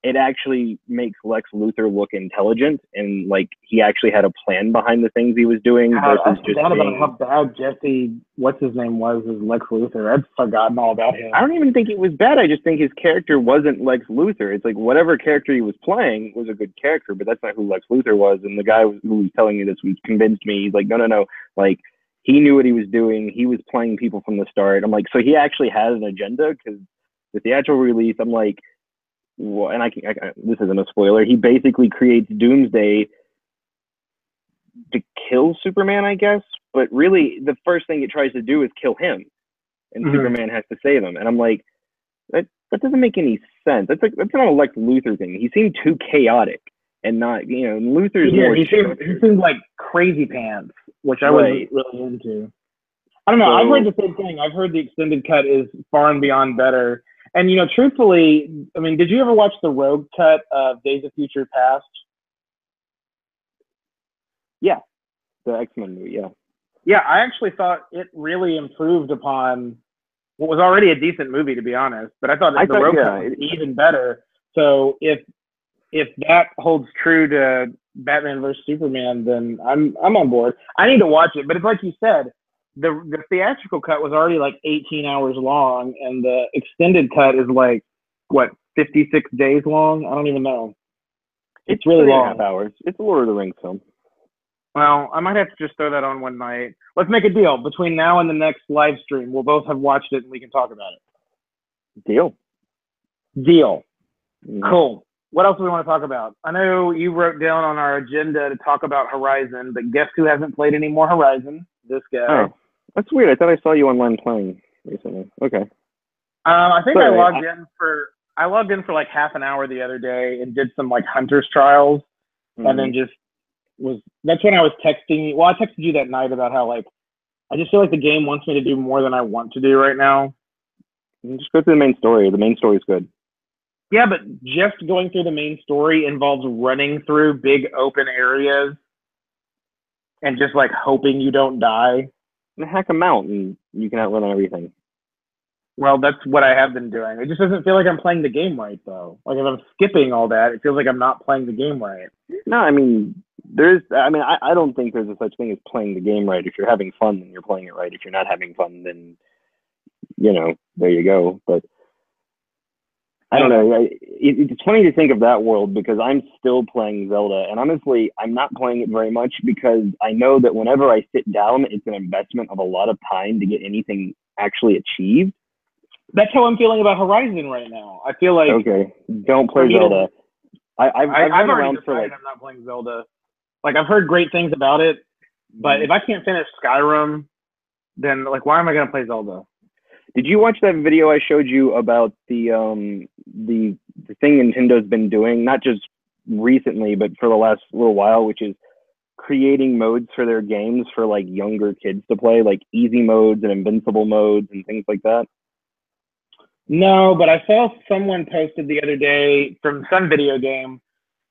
it actually makes Lex Luthor look intelligent and like he actually had a plan behind the things he was doing. I forgot about how bad Jesse, what's his name, was as Lex Luthor. I'd forgotten all about him. I don't even think it was bad. I just think his character wasn't Lex Luthor. It's like whatever character he was playing was a good character, but that's not who Lex Luthor was. And the guy who was telling me this was convinced me. He's like, no. Like he knew what he was doing. He was playing people from the start. I'm like, so he actually has an agenda because the theatrical release, I'm like, well, and this isn't a spoiler. He basically creates Doomsday to kill Superman, I guess. But really, the first thing it tries to do is kill him, and Superman has to save him. And I'm like, that doesn't make any sense. That's not a Lex Luthor thing. He seemed too chaotic and not, Luthor's more. He seemed like crazy pants, which I wasn't really into. I don't know. I've heard the same thing. I've heard the extended cut is far and beyond better. And truthfully, I mean, did you ever watch the Rogue cut of Days of Future Past? Yeah, the X-Men movie. Yeah. Yeah, I actually thought it really improved upon what was already a decent movie, to be honest. But I thought the Rogue cut was even better. So if that holds true to Batman vs Superman, then I'm on board. I need to watch it, but it's like you said, the theatrical cut was already like 18 hours long, and the extended cut is like what 56 days long. I don't even know. It's really long. 3.5 hours. It's a Lord of the Rings film. Well, I might have to just throw that on one night. Let's make a deal. Between now and the next live stream, we'll both have watched it and we can talk about it. Deal. Cool. What else do we want to talk about? I know you wrote down on our agenda to talk about Horizon, but guess who hasn't played any more Horizon? This guy. Oh, that's weird. I thought I saw you online playing recently. Okay. I think I logged in for like half an hour the other day and did some like Hunter's Trials, and then that's when I was texting you. Well, I texted you that night about how like I just feel like the game wants me to do more than I want to do right now. Just go through the main story. The main story is good. Yeah, but just going through the main story involves running through big open areas and just like hoping you don't die. And hack a mount and you can outrun everything. Well, that's what I have been doing. It just doesn't feel like I'm playing the game right, though. Like if I'm skipping all that, it feels like I'm not playing the game right. No, I mean, I don't think there's a such thing as playing the game right. If you're having fun, then you're playing it right. If you're not having fun, then, there you go. But I don't know. It's funny to think of that world because I'm still playing Zelda. And honestly, I'm not playing it very much because I know that whenever I sit down, it's an investment of a lot of time to get anything actually achieved. That's how I'm feeling about Horizon right now. I feel like... Okay, don't play Zelda. I've already decided I'm not playing Zelda. Like, I've heard great things about it, but if I can't finish Skyrim, then, like, why am I going to play Zelda? Did you watch that video I showed you about the thing Nintendo's been doing, not just recently, but for the last little while, which is creating modes for their games for, like, younger kids to play, like easy modes and invincible modes and things like that? No, but I saw someone posted the other day from some video game.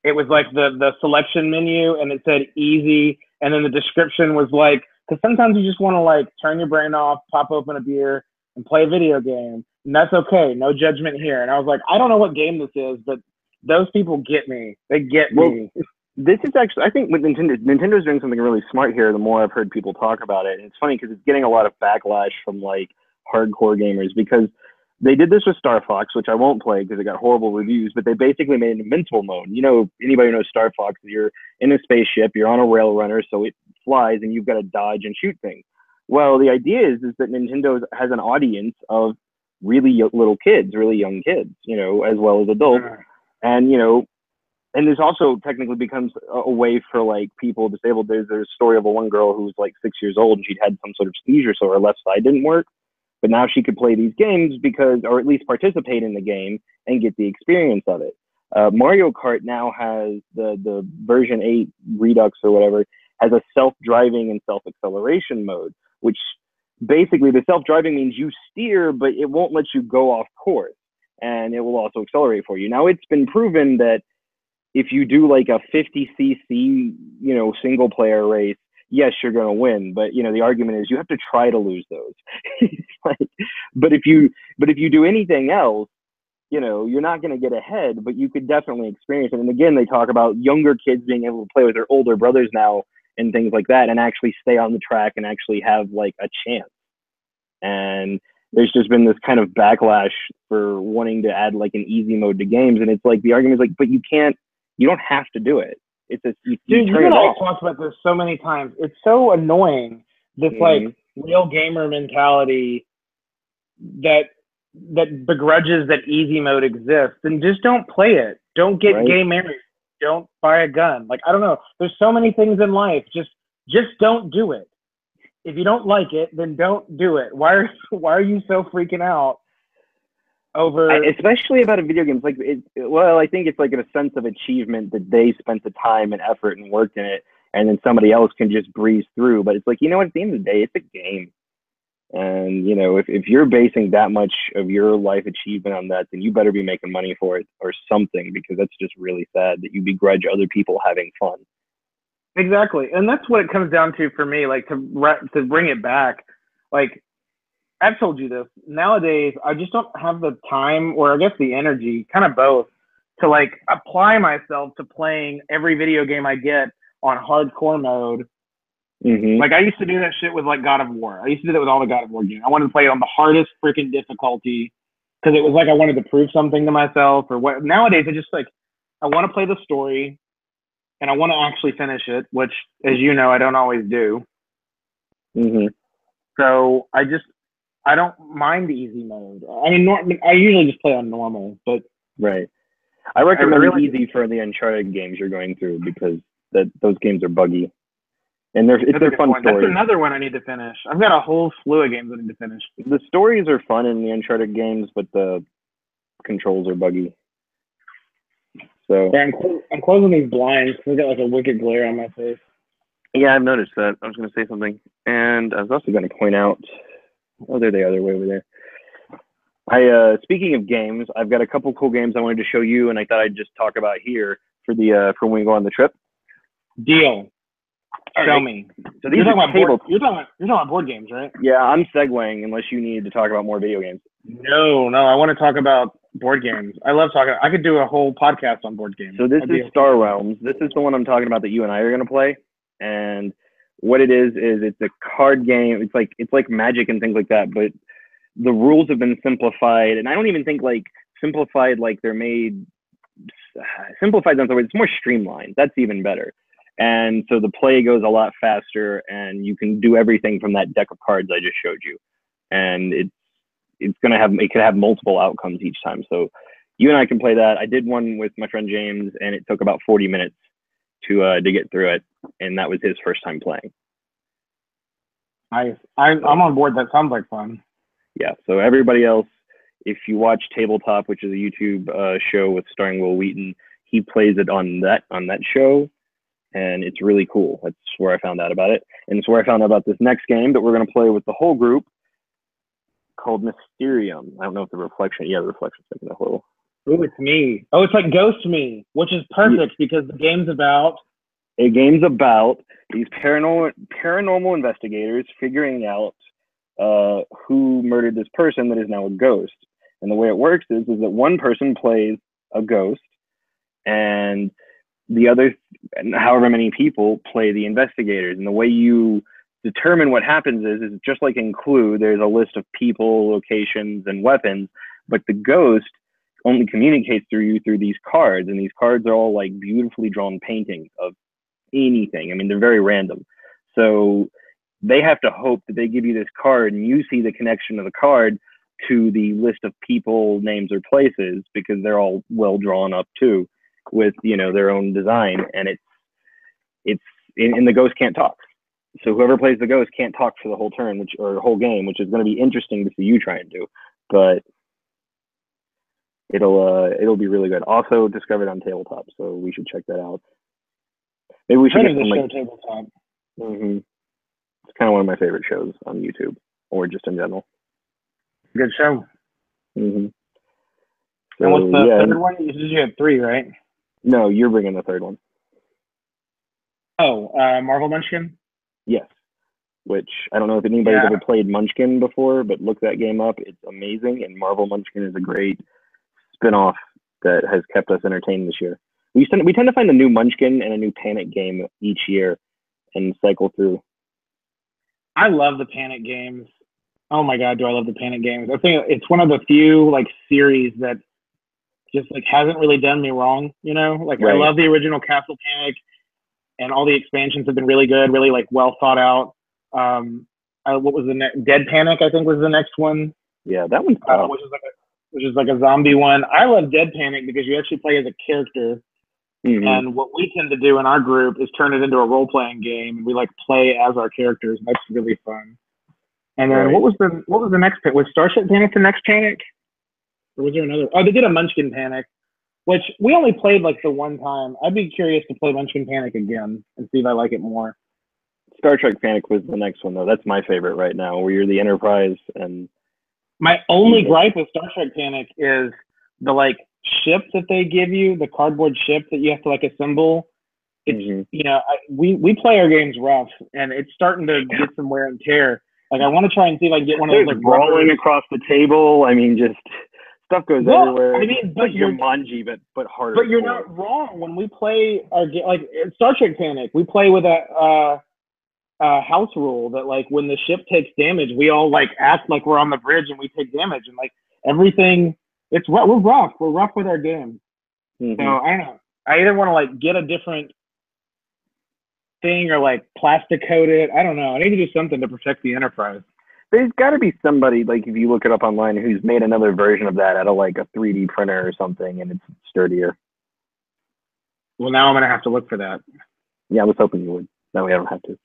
It was like the selection menu, and it said easy, and then the description was like, because sometimes you just want to like turn your brain off, pop open a beer, and play a video game, and that's okay. No judgment here. And I was like, I don't know what game this is, but those people get me. They get me. This is actually, I think with Nintendo's doing something really smart here. The more I've heard people talk about it, and it's funny because it's getting a lot of backlash from like hardcore gamers because they did this with Star Fox, which I won't play because it got horrible reviews, but they basically made an invincible mode. Anybody who knows Star Fox, you're in a spaceship, you're on a rail runner, so it flies and you've got to dodge and shoot things. Well, the idea is that Nintendo has an audience of really little kids, really young kids, as well as adults. And, and this also technically becomes a way for like people disabled. There's a story of one girl who was like 6 years old and she'd had some sort of seizure, so her left side didn't work. But now she could play these games or at least participate in the game and get the experience of it. Mario Kart now has the version 8 Redux or whatever, has a self-driving and self-acceleration mode, which basically the self-driving means you steer, but it won't let you go off course. And it will also accelerate for you. Now, it's been proven that if you do like a 50cc, single player race, yes, you're going to win, but the argument is you have to try to lose those. But if you do anything else, you're not going to get ahead, but you could definitely experience it. And again, they talk about younger kids being able to play with their older brothers now and things like that, and actually stay on the track and actually have like a chance. And there's just been this kind of backlash for wanting to add like an easy mode to games, and it's like the argument is like, but you don't have to do it. It's you turn it off. I've talked about this so many times. It's so annoying. This like real gamer mentality that begrudges that easy mode exists, and just don't play it. Don't get gay married. Don't buy a gun. Like, I don't know. There's so many things in life. Just don't do it. If you don't like it, then don't do it. Why are you so freaking out over? Especially about a video game. It's like, I think it's like a sense of achievement that they spent the time and effort and worked in it, and then somebody else can just breeze through. But it's like, at the end of the day, it's a game. And, you know, if you're basing that much of your life achievement on that, then you better be making money for it or something, because that's just really sad that you begrudge other people having fun. Exactly. And that's what it comes down to for me, like to bring it back. Like, I've told you this. Nowadays, I just don't have the time, or I guess the energy, kind of both, to like apply myself to playing every video game I get on hardcore mode. Like, I used to do that shit with like God of War. I used to do that with all the God of War games. I wanted to play it on the hardest freaking difficulty because it was like I wanted to prove something to myself or what. Nowadays, I just like, I want to play the story and I want to actually finish it, which, as you know, I don't always do. So I don't mind the easy mode. I mean, I usually just play on normal, but right. I recommend easy for the Uncharted games you're going through, because those games are buggy, and they're fun stories. That's another one I need to finish. I've got a whole slew of games I need to finish. The stories are fun in the Uncharted games, but the controls are buggy. So yeah, I'm closing these blinds because I've got like a wicked glare on my face. Yeah, I've noticed that. I was going to say something, and I was also going to point out. Oh, there they are. They're way over there. Speaking of games, I've got a couple cool games I wanted to show you, and I thought I'd just talk about here for when we go on the trip. Deal. Show me. So these are table. You're talking about board games, right? Yeah, I'm segueing unless you need to talk about more video games. No, I want to talk about board games. I love talking. I could do a whole podcast on board games. So this is Star Realms. This is the one I'm talking about that you and I are going to play. And what it is it's a card game. It's like Magic and things like that, but the rules have been simplified. And I don't even think like simplified like they're made simplified. It's more streamlined. That's even better. And so the play goes a lot faster, and you can do everything from that deck of cards I just showed you. And it could have multiple outcomes each time. So you and I can play that. I did one with my friend James, and it took about 40 minutes to get through it, and that was his first time playing. I'm on board. That sounds like fun. Yeah. So everybody else, if you watch Tabletop, which is a YouTube show starring Will Wheaton, he plays it on that show. And it's really cool. That's where I found out about it. And it's where I found out about this next game that we're going to play with the whole group called Mysterium. I don't know if the reflection's making a little. Ooh, it's me. Oh, it's like Ghost Me, which is perfect because the game's about these paranormal investigators figuring out who murdered this person that is now a ghost. And the way it works is that one person plays a ghost, and the other, however many people, play the investigators. And the way you determine what happens is just like in Clue, there's a list of people, locations, and weapons, but the ghost only communicates through these cards. And these cards are all like beautifully drawn paintings of anything. I mean, they're very random. So they have to hope that they give you this card and you see the connection of the card to the list of people, names, or places, because they're all well drawn up too, with their own design. And it's the ghost can't talk, so whoever plays the ghost can't talk for the whole turn, or whole game, which is going to be interesting to see you try and do, but it'll be really good. Also discovered on Tabletop, so we should check that out. Maybe we should get some like Tabletop. It's kind of one of my favorite shows on YouTube, or just in general. Good show. So, and what's the third one? You had 3, right? No, you're bringing the third one. Oh, Marvel Munchkin? Yes. Which I don't know if anybody's ever played Munchkin before, but look that game up. It's amazing, and Marvel Munchkin is a great spin-off that has kept us entertained this year. We tend to find a new Munchkin and a new Panic game each year and cycle through. I love the Panic games. Oh my God, do I love the Panic games. I think it's one of the few like series that just like hasn't really done me wrong, Like right. I love the original Castle Panic, and all the expansions have been really good, really like well thought out. What was the next? Dead Panic, I think, was the next one. Yeah, that one's tough. Which is like a zombie one. I love Dead Panic because you actually play as a character. And what we tend to do in our group is turn it into a role-playing game, and we like play as our characters. And that's really fun. And then what was the next Panic? Was Starship Panic the next Panic? Or was there another? Oh, they did a Munchkin Panic, which we only played like the one time. I'd be curious to play Munchkin Panic again and see if I like it more. Star Trek Panic was the next one though. That's my favorite right now, where you're the Enterprise and. My only gripe with Star Trek Panic is the like ship that they give you, the cardboard ship that you have to like assemble. It's we play our games rough, and it's starting to get some wear and tear. Like I want to try and see if I can get one of those like rolling across the table. I mean, just stuff goes everywhere. I mean, but you're Jumanji, but harder. But you're not wrong. When we play our like Star Trek Panic, we play with a house rule that like when the ship takes damage, we all like act like we're on the bridge and we take damage, and like everything. We're rough. We're rough with our game. So I don't know. I either want to like get a different thing or like plastic coat it. I don't know. I need to do something to protect the Enterprise. There's got to be somebody, like if you look it up online, who's made another version of that out of like a 3D printer or something, and it's sturdier. Well, now I'm gonna have to look for that. Yeah, I was hoping you would. Now we don't have to.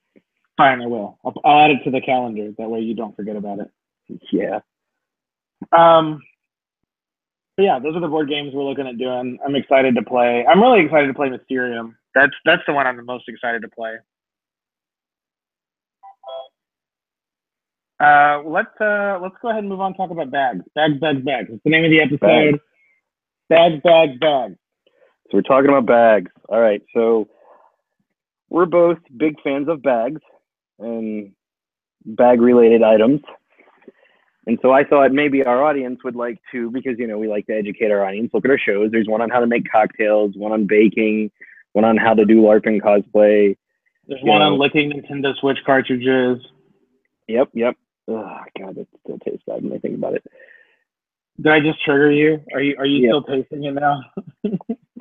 Fine, I will. I'll add it to the calendar. That way you don't forget about it. Yeah. But yeah, those are the board games we're looking at doing. I'm excited to play. I'm really excited to play Mysterium. That's the one I'm the most excited to play. Let's go ahead and move on and talk about bags. Bags. It's the name of the episode. Bags. So we're talking about bags. All right. So we're both big fans of bags and bag-related items. And so I thought maybe our audience would like to, because, we like to educate our audience, look at our shows. There's one on how to make cocktails, one on baking, one on how to do LARPing cosplay. There's one on licking Nintendo Switch cartridges. Yep. Oh, God, that still tastes bad when I think about it. Did I just trigger you? Are you still tasting it now?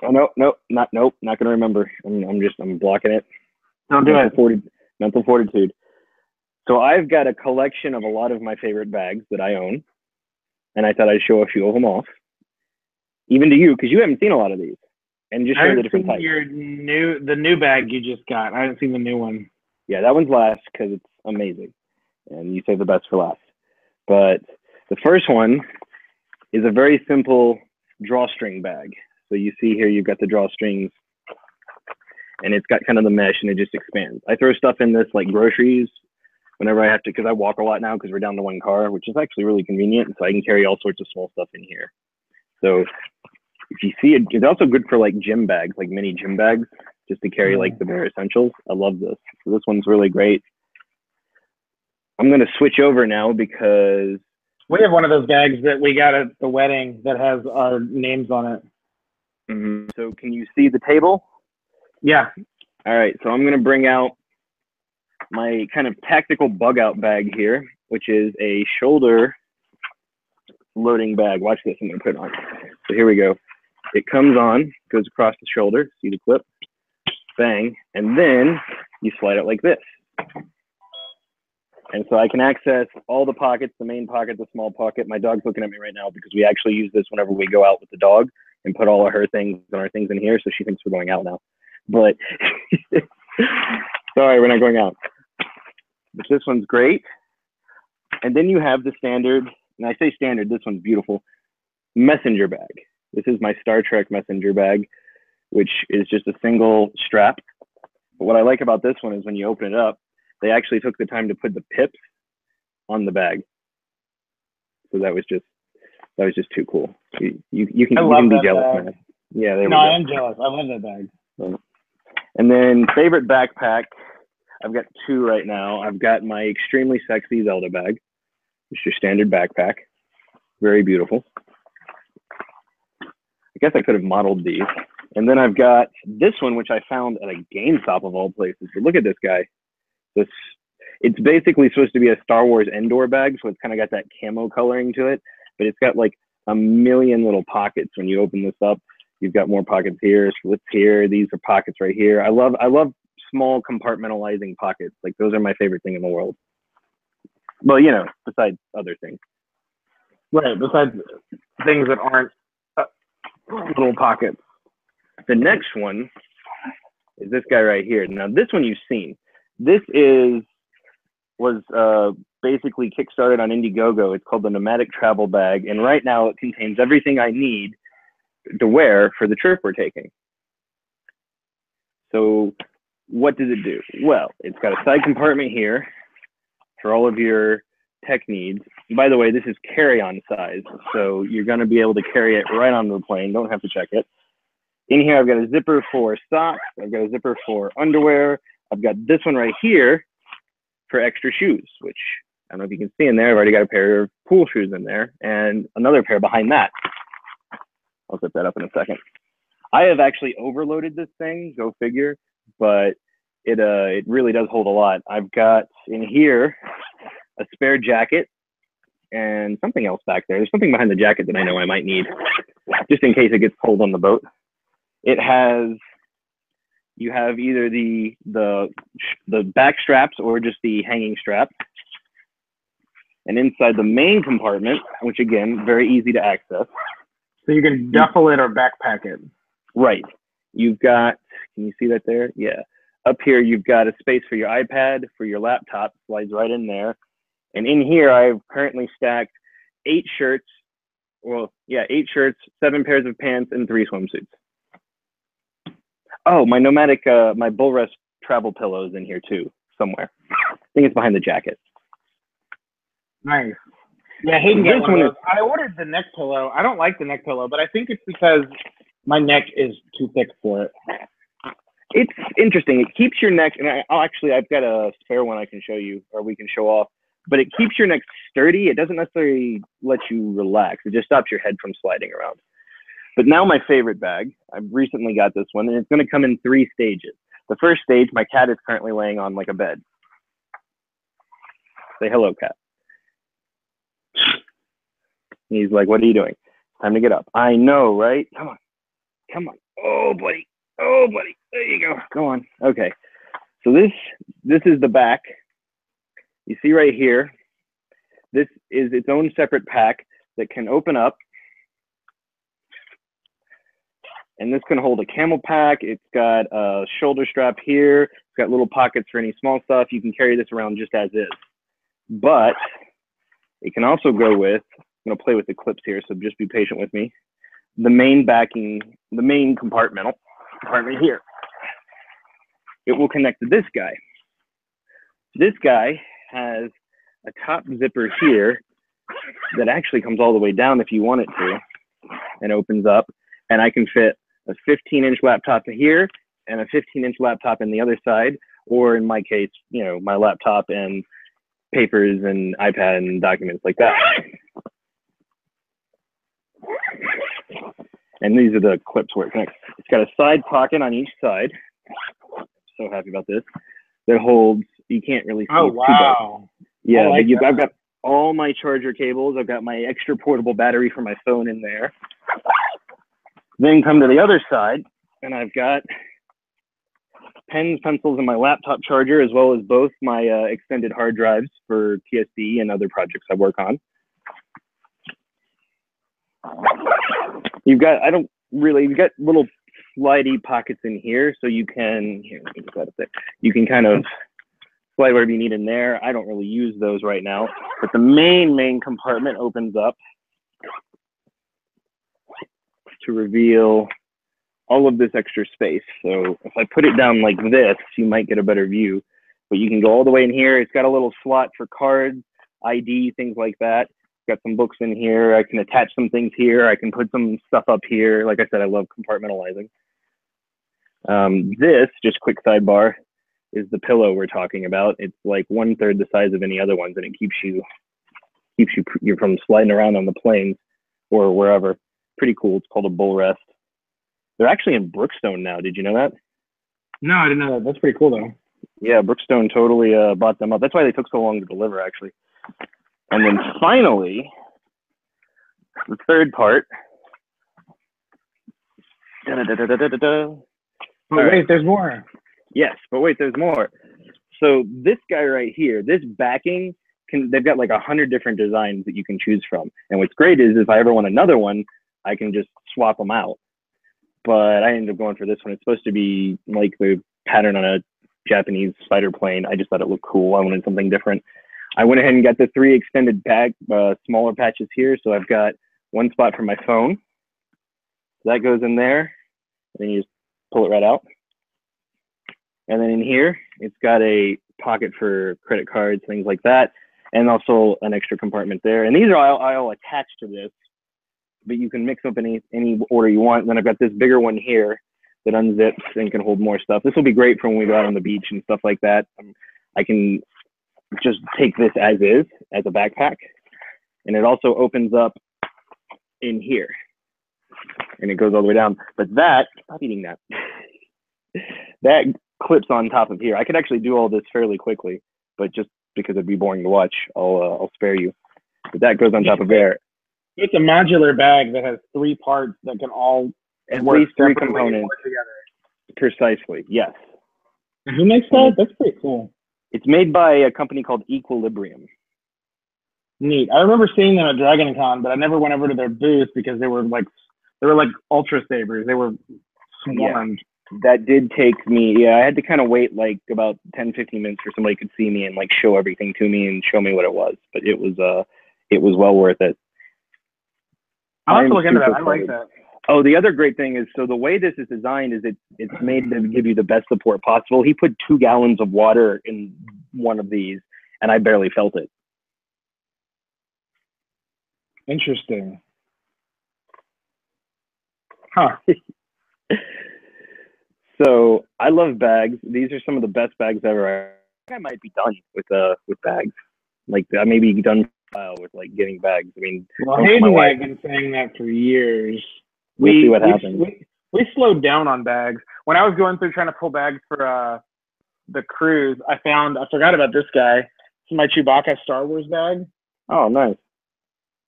Oh, nope, not going to remember. I'm blocking it. Don't do it. Mental fortitude. So I've got a collection of a lot of my favorite bags that I own, and I thought I'd show a few of them off, even to you, because you haven't seen a lot of these, and just show the different types. The new bag you just got. I haven't seen the new one. Yeah, that one's last because it's amazing, and you save the best for last. But the first one is a very simple drawstring bag. So you see here, you've got the drawstrings, and it's got kind of the mesh, and it just expands. I throw stuff in this like groceries whenever I have to, because I walk a lot now because we're down to one car, which is actually really convenient. So I can carry all sorts of small stuff in here. So if you see it, it's also good for like gym bags, like mini gym bags, just to carry like the bare essentials. I love this. So this one's really great. I'm going to switch over now because we have one of those bags that we got at the wedding that has our names on it. So can you see the table? Yeah. All right. So I'm going to bring out my kind of tactical bug out bag here, which is a shoulder loading bag. Watch this. I'm going to put it on. So here we go. It comes on, goes across the shoulder. See the clip? Bang. And then you slide it like this. And so I can access all the pockets, the main pocket, the small pocket. My dog's looking at me right now because we actually use this whenever we go out with the dog and put all of her things and our things in here. So she thinks we're going out now. But sorry, we're not going out. But this one's great. And then you have the standard, and I say standard, this one's beautiful, messenger bag. This is my Star Trek messenger bag, which is just a single strap. But what I like about this one is when you open it up, they actually took the time to put the pips on the bag. So that was just too cool. You can be jealous, man. Yeah, I am jealous. I love that bag. And then favorite backpack, I've got two right now. I've got my extremely sexy Zelda bag. It's your standard backpack. Very beautiful. I guess I could have modeled these. And then I've got this one, which I found at a GameStop of all places. So look at this guy. It's basically supposed to be a Star Wars Endor bag, so it's kind of got that camo coloring to it, but it's got like a million little pockets. When you open this up, you've got more pockets here, slits here. These are pockets right here. I love small compartmentalizing pockets. Like those are my favorite thing in the world. Well, besides other things. Right, besides things that aren't little pockets. The next one is this guy right here. Now this one you've seen. This was basically kickstarted on Indiegogo. It's called the Nomadic Travel Bag, and right now it contains everything I need to wear for the trip we're taking. So what does it do? Well, it's got a side compartment here for all of your tech needs. By the way, this is carry-on size, so you're going to be able to carry it right onto the plane. Don't have to check it. In here, I've got a zipper for socks. I've got a zipper for underwear. I've got this one right here for extra shoes, which I don't know if you can see in there. I've already got a pair of pool shoes in there and another pair behind that. I'll zip that up in a second. I have actually overloaded this thing, go figure, but it really does hold a lot. I've got in here a spare jacket and something else back there. There's something behind the jacket that I know I might need, just in case it gets cold on the boat. It has, you have either the back straps or just the hanging strap. And inside the main compartment, which again, very easy to access. So you can duffel it or backpack it. Right. You've got, can you see that there? Yeah. Up here, you've got a space for your iPad, for your laptop, slides right in there. And in here, I've currently stacked 8 shirts, 7 pairs of pants, and 3 swimsuits. Oh, my nomadic, my Bull Rest travel pillow is in here too, somewhere. I think it's behind the jacket. Nice. Yeah, Hayden got one of those. I ordered the neck pillow. I don't like the neck pillow, but I think it's because my neck is too thick for it. It's interesting. It keeps your neck, and I've got a spare one I can show you, or we can show off, but it keeps your neck sturdy. It doesn't necessarily let you relax. It just stops your head from sliding around. But now my favorite bag, I've recently got this one, and it's going to come in 3 stages. The first stage, my cat is currently laying on like a bed. Say hello, cat. He's like, what are you doing? Time to get up. I know, right? Come on. Come on. Oh, buddy. Oh, buddy. There you go. Go on. Okay. So this is the back. You see right here, this is its own separate pack that can open up. And this can hold a camel pack. It's got a shoulder strap here. It's got little pockets for any small stuff. You can carry this around just as is. But it can also go with, I'm going to play with the clips here, so just be patient with me. The main compartment here. It will connect to this guy. This guy has a top zipper here that actually comes all the way down if you want it to, and opens up. And I can fit a 15-inch laptop here and a 15-inch laptop in the other side, or in my case, you know, my laptop and papers and iPad and documents like that. And these are the clips where it connects. It's got a side pocket on each side. So happy about this. That holds, you can't really see. Oh, wow. Yeah, like but I've got all my charger cables. I've got my extra portable battery for my phone in there. Then come to the other side, and I've got pens, pencils, and my laptop charger, as well as both my extended hard drives for TSD and other projects I work on. You've got, you've got little slidey pockets in here, so you can, here, let me get that up there. You can kind of slide whatever you need in there. I don't really use those right now, but the main compartment opens up to reveal all of this extra space. So if I put it down like this, you might get a better view, but you can go all the way in here. It's got a little slot for cards, ID, things like that. Got some books in here. I can attach some things here. I can put some stuff up here. Like I said, I love compartmentalizing. This, just quick sidebar, is the pillow we're talking about. It's like 1/3 the size of any other ones, and it keeps you from sliding around on the planes or wherever. Pretty cool. It's called a Bull Rest. They're actually in Brookstone now. Did you know that? No, I didn't know that. That's pretty cool though. Yeah, Brookstone totally bought them up. That's why they took so long to deliver, actually. And then finally, the third part. But wait, there's more. Yes, but wait, there's more. So this guy right here, this backing, they've got like 100 different designs that you can choose from. And what's great is if I ever want another one, I can just swap them out. But I ended up going for this one. It's supposed to be like the pattern on a Japanese fighter plane. I just thought it looked cool. I wanted something different. I went ahead and got the 3 extended smaller patches here. So I've got one spot for my phone. That goes in there. And then you just pull it right out. And then in here, it's got a pocket for credit cards, things like that, and also an extra compartment there. And these are all attached to this, but you can mix up any order you want. And then I've got this bigger one here that unzips and can hold more stuff. This will be great for when we go out on the beach and stuff like that. I can just take this as is, as a backpack. And it also opens up in here. And it goes all the way down. But that, stop eating that. That clips on top of here. I could actually do all this fairly quickly, but just because it'd be boring to watch, I'll spare you. But that goes on top of there. It's a modular bag that has 3 parts that can all at least 3 components together. Precisely, yes. And who makes that? That's pretty cool. It's made by a company called Equilibrium. Neat. I remember seeing them at Dragon Con, but I never went over to their booth because they were like ultra sabers. They were swarmed. Yeah. That did take me, I had to kind of wait like about 10-15 minutes for somebody could see me and like show everything to me and show me what it was. But it was well worth it. I'll have to look into that. I like that. Oh, the other great thing is, so the way this is designed is it's made to give you the best support possible. He put 2 gallons of water in one of these, and I barely felt it. Interesting. Huh. So I love bags. These are some of the best bags ever. I think I might be done with bags. Like I may be done with like getting bags. I mean, well, Hayden and I have been saying that for years. We'll see what happens. We slowed down on bags. When I was going through trying to pull bags for the cruise, I forgot about this guy. It's my Chewbacca Star Wars bag. Oh, nice.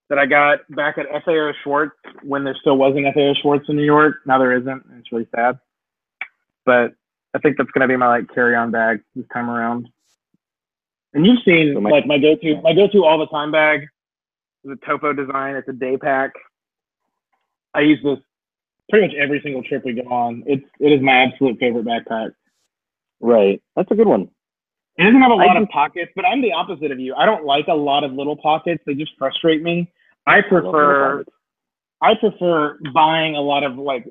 That I got back at FAO Schwartz when there still wasn't FAO Schwartz in New York. Now there isn't, and it's really sad. But I think that's gonna be my like carry-on bag this time around. And you've seen like my go-to all the time bag is a Topo design. It's a day pack. I use this pretty much every single trip we go on. It is my absolute favorite backpack. Right, that's a good one. It doesn't have a lot of pockets, but I'm the opposite of you. I don't like a lot of little pockets. They just frustrate me. I prefer buying a lot of like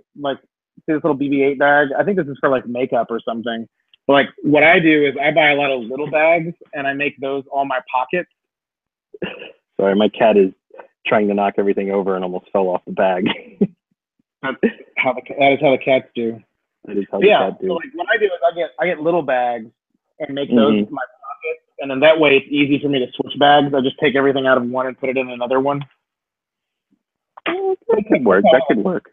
this little BB-8 bag. I think this is for like makeup or something. But like what I do is I buy a lot of little bags and I make those all my pockets. Sorry, my cat is trying to knock everything over and almost fell off the bag. That is how the cats do. That is how the cats do. So like what I do is I get little bags and make those my pockets, and then that way it's easy for me to switch bags. I just take everything out of one and put it in another one. That could work. That could work.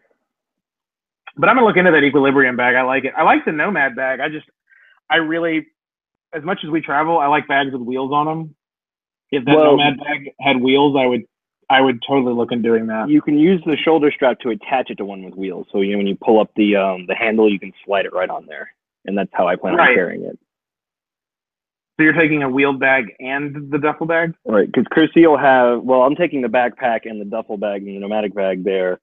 But I'm gonna look into that Equilibrium bag. I like it. I like the Nomad bag. I really, as much as we travel, I like bags with wheels on them. If that Nomad bag had wheels, I would totally look into doing that. You can use the shoulder strap to attach it to one with wheels. So when you pull up the handle, you can slide it right on there, and that's how I plan on carrying it. So you're taking a wheeled bag and the duffel bag? Right, because Chrissy will have, I'm taking the backpack and the duffel bag and the nomadic bag there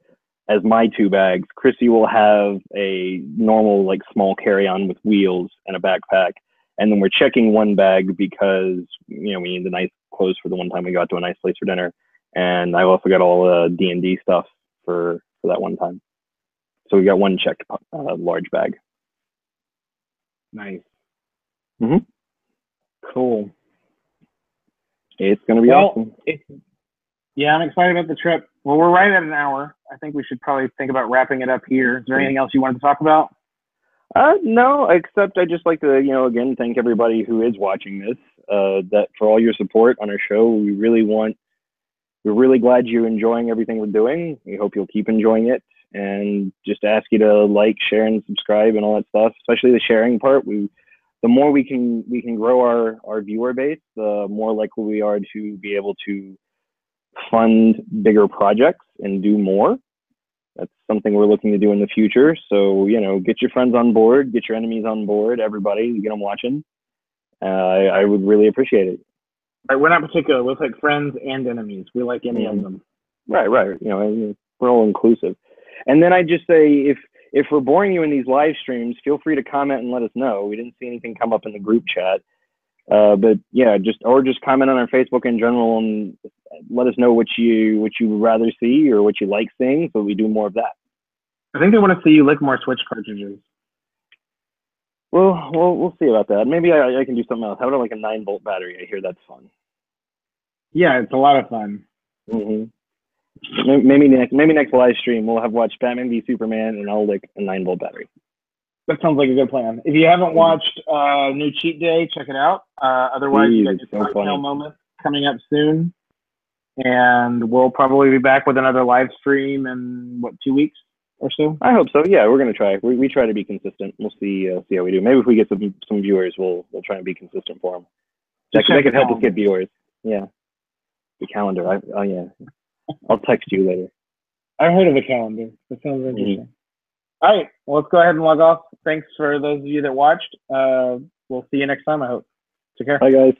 as my 2 bags. Chrissy will have a normal, like, small carry-on with wheels and a backpack. And then we're checking one bag because, we need the nice clothes for the one time we got to a nice place for dinner. And I also got all the D&D stuff for that one time. So we got one checked large bag. Nice. Mm-hmm. Cool. It's going to be awesome. Yeah, I'm excited about the trip. Well, we're right at an hour. I think we should probably think about wrapping it up here. Is there anything else you wanted to talk about? No, except I'd just like to, again, thank everybody who is watching this, that for all your support on our show. We're really glad you're enjoying everything we're doing. We hope you'll keep enjoying it, and just ask you to like, share, and subscribe and all that stuff, especially the sharing part. The more we can grow our viewer base, the more likely we are to be able to fund bigger projects and do more. That's something we're looking to do in the future. So, get your friends on board, get your enemies on board, everybody, get them watching. I would really appreciate it. Right, we're not particular. We'll take friends and enemies. We like any of them. Right. We're all inclusive. And then I just say, if we're boring you in these live streams, feel free to comment and let us know. We didn't see anything come up in the group chat. But yeah, just comment on our Facebook in general and let us know what you would rather see or what you like seeing, so we do more of that. I think they want to see you lick more Switch cartridges. Well, we'll see about that. Maybe I can do something else. How about like a 9-volt battery? I hear that's fun. Yeah, it's a lot of fun. Hmm. Maybe next live stream we'll have watched Batman v Superman, and I'll like a 9-volt battery. That sounds like a good plan. If you haven't watched New Cheat Day, check it out. Otherwise, you got It's so your cocktail funny. moment coming up soon. And we'll probably be back with another live stream in, 2 weeks or so? I hope so. Yeah, we're gonna try. We try to be consistent. We'll see how we do. Maybe if we get some viewers, we'll try and be consistent for them. That could help us get viewers. Yeah, the calendar. Oh yeah, I'll text you later. I heard of the calendar. That sounds interesting. Mm-hmm. All right, well, let's go ahead and log off. Thanks for those of you that watched. We'll see you next time, I hope. Take care. Bye, guys.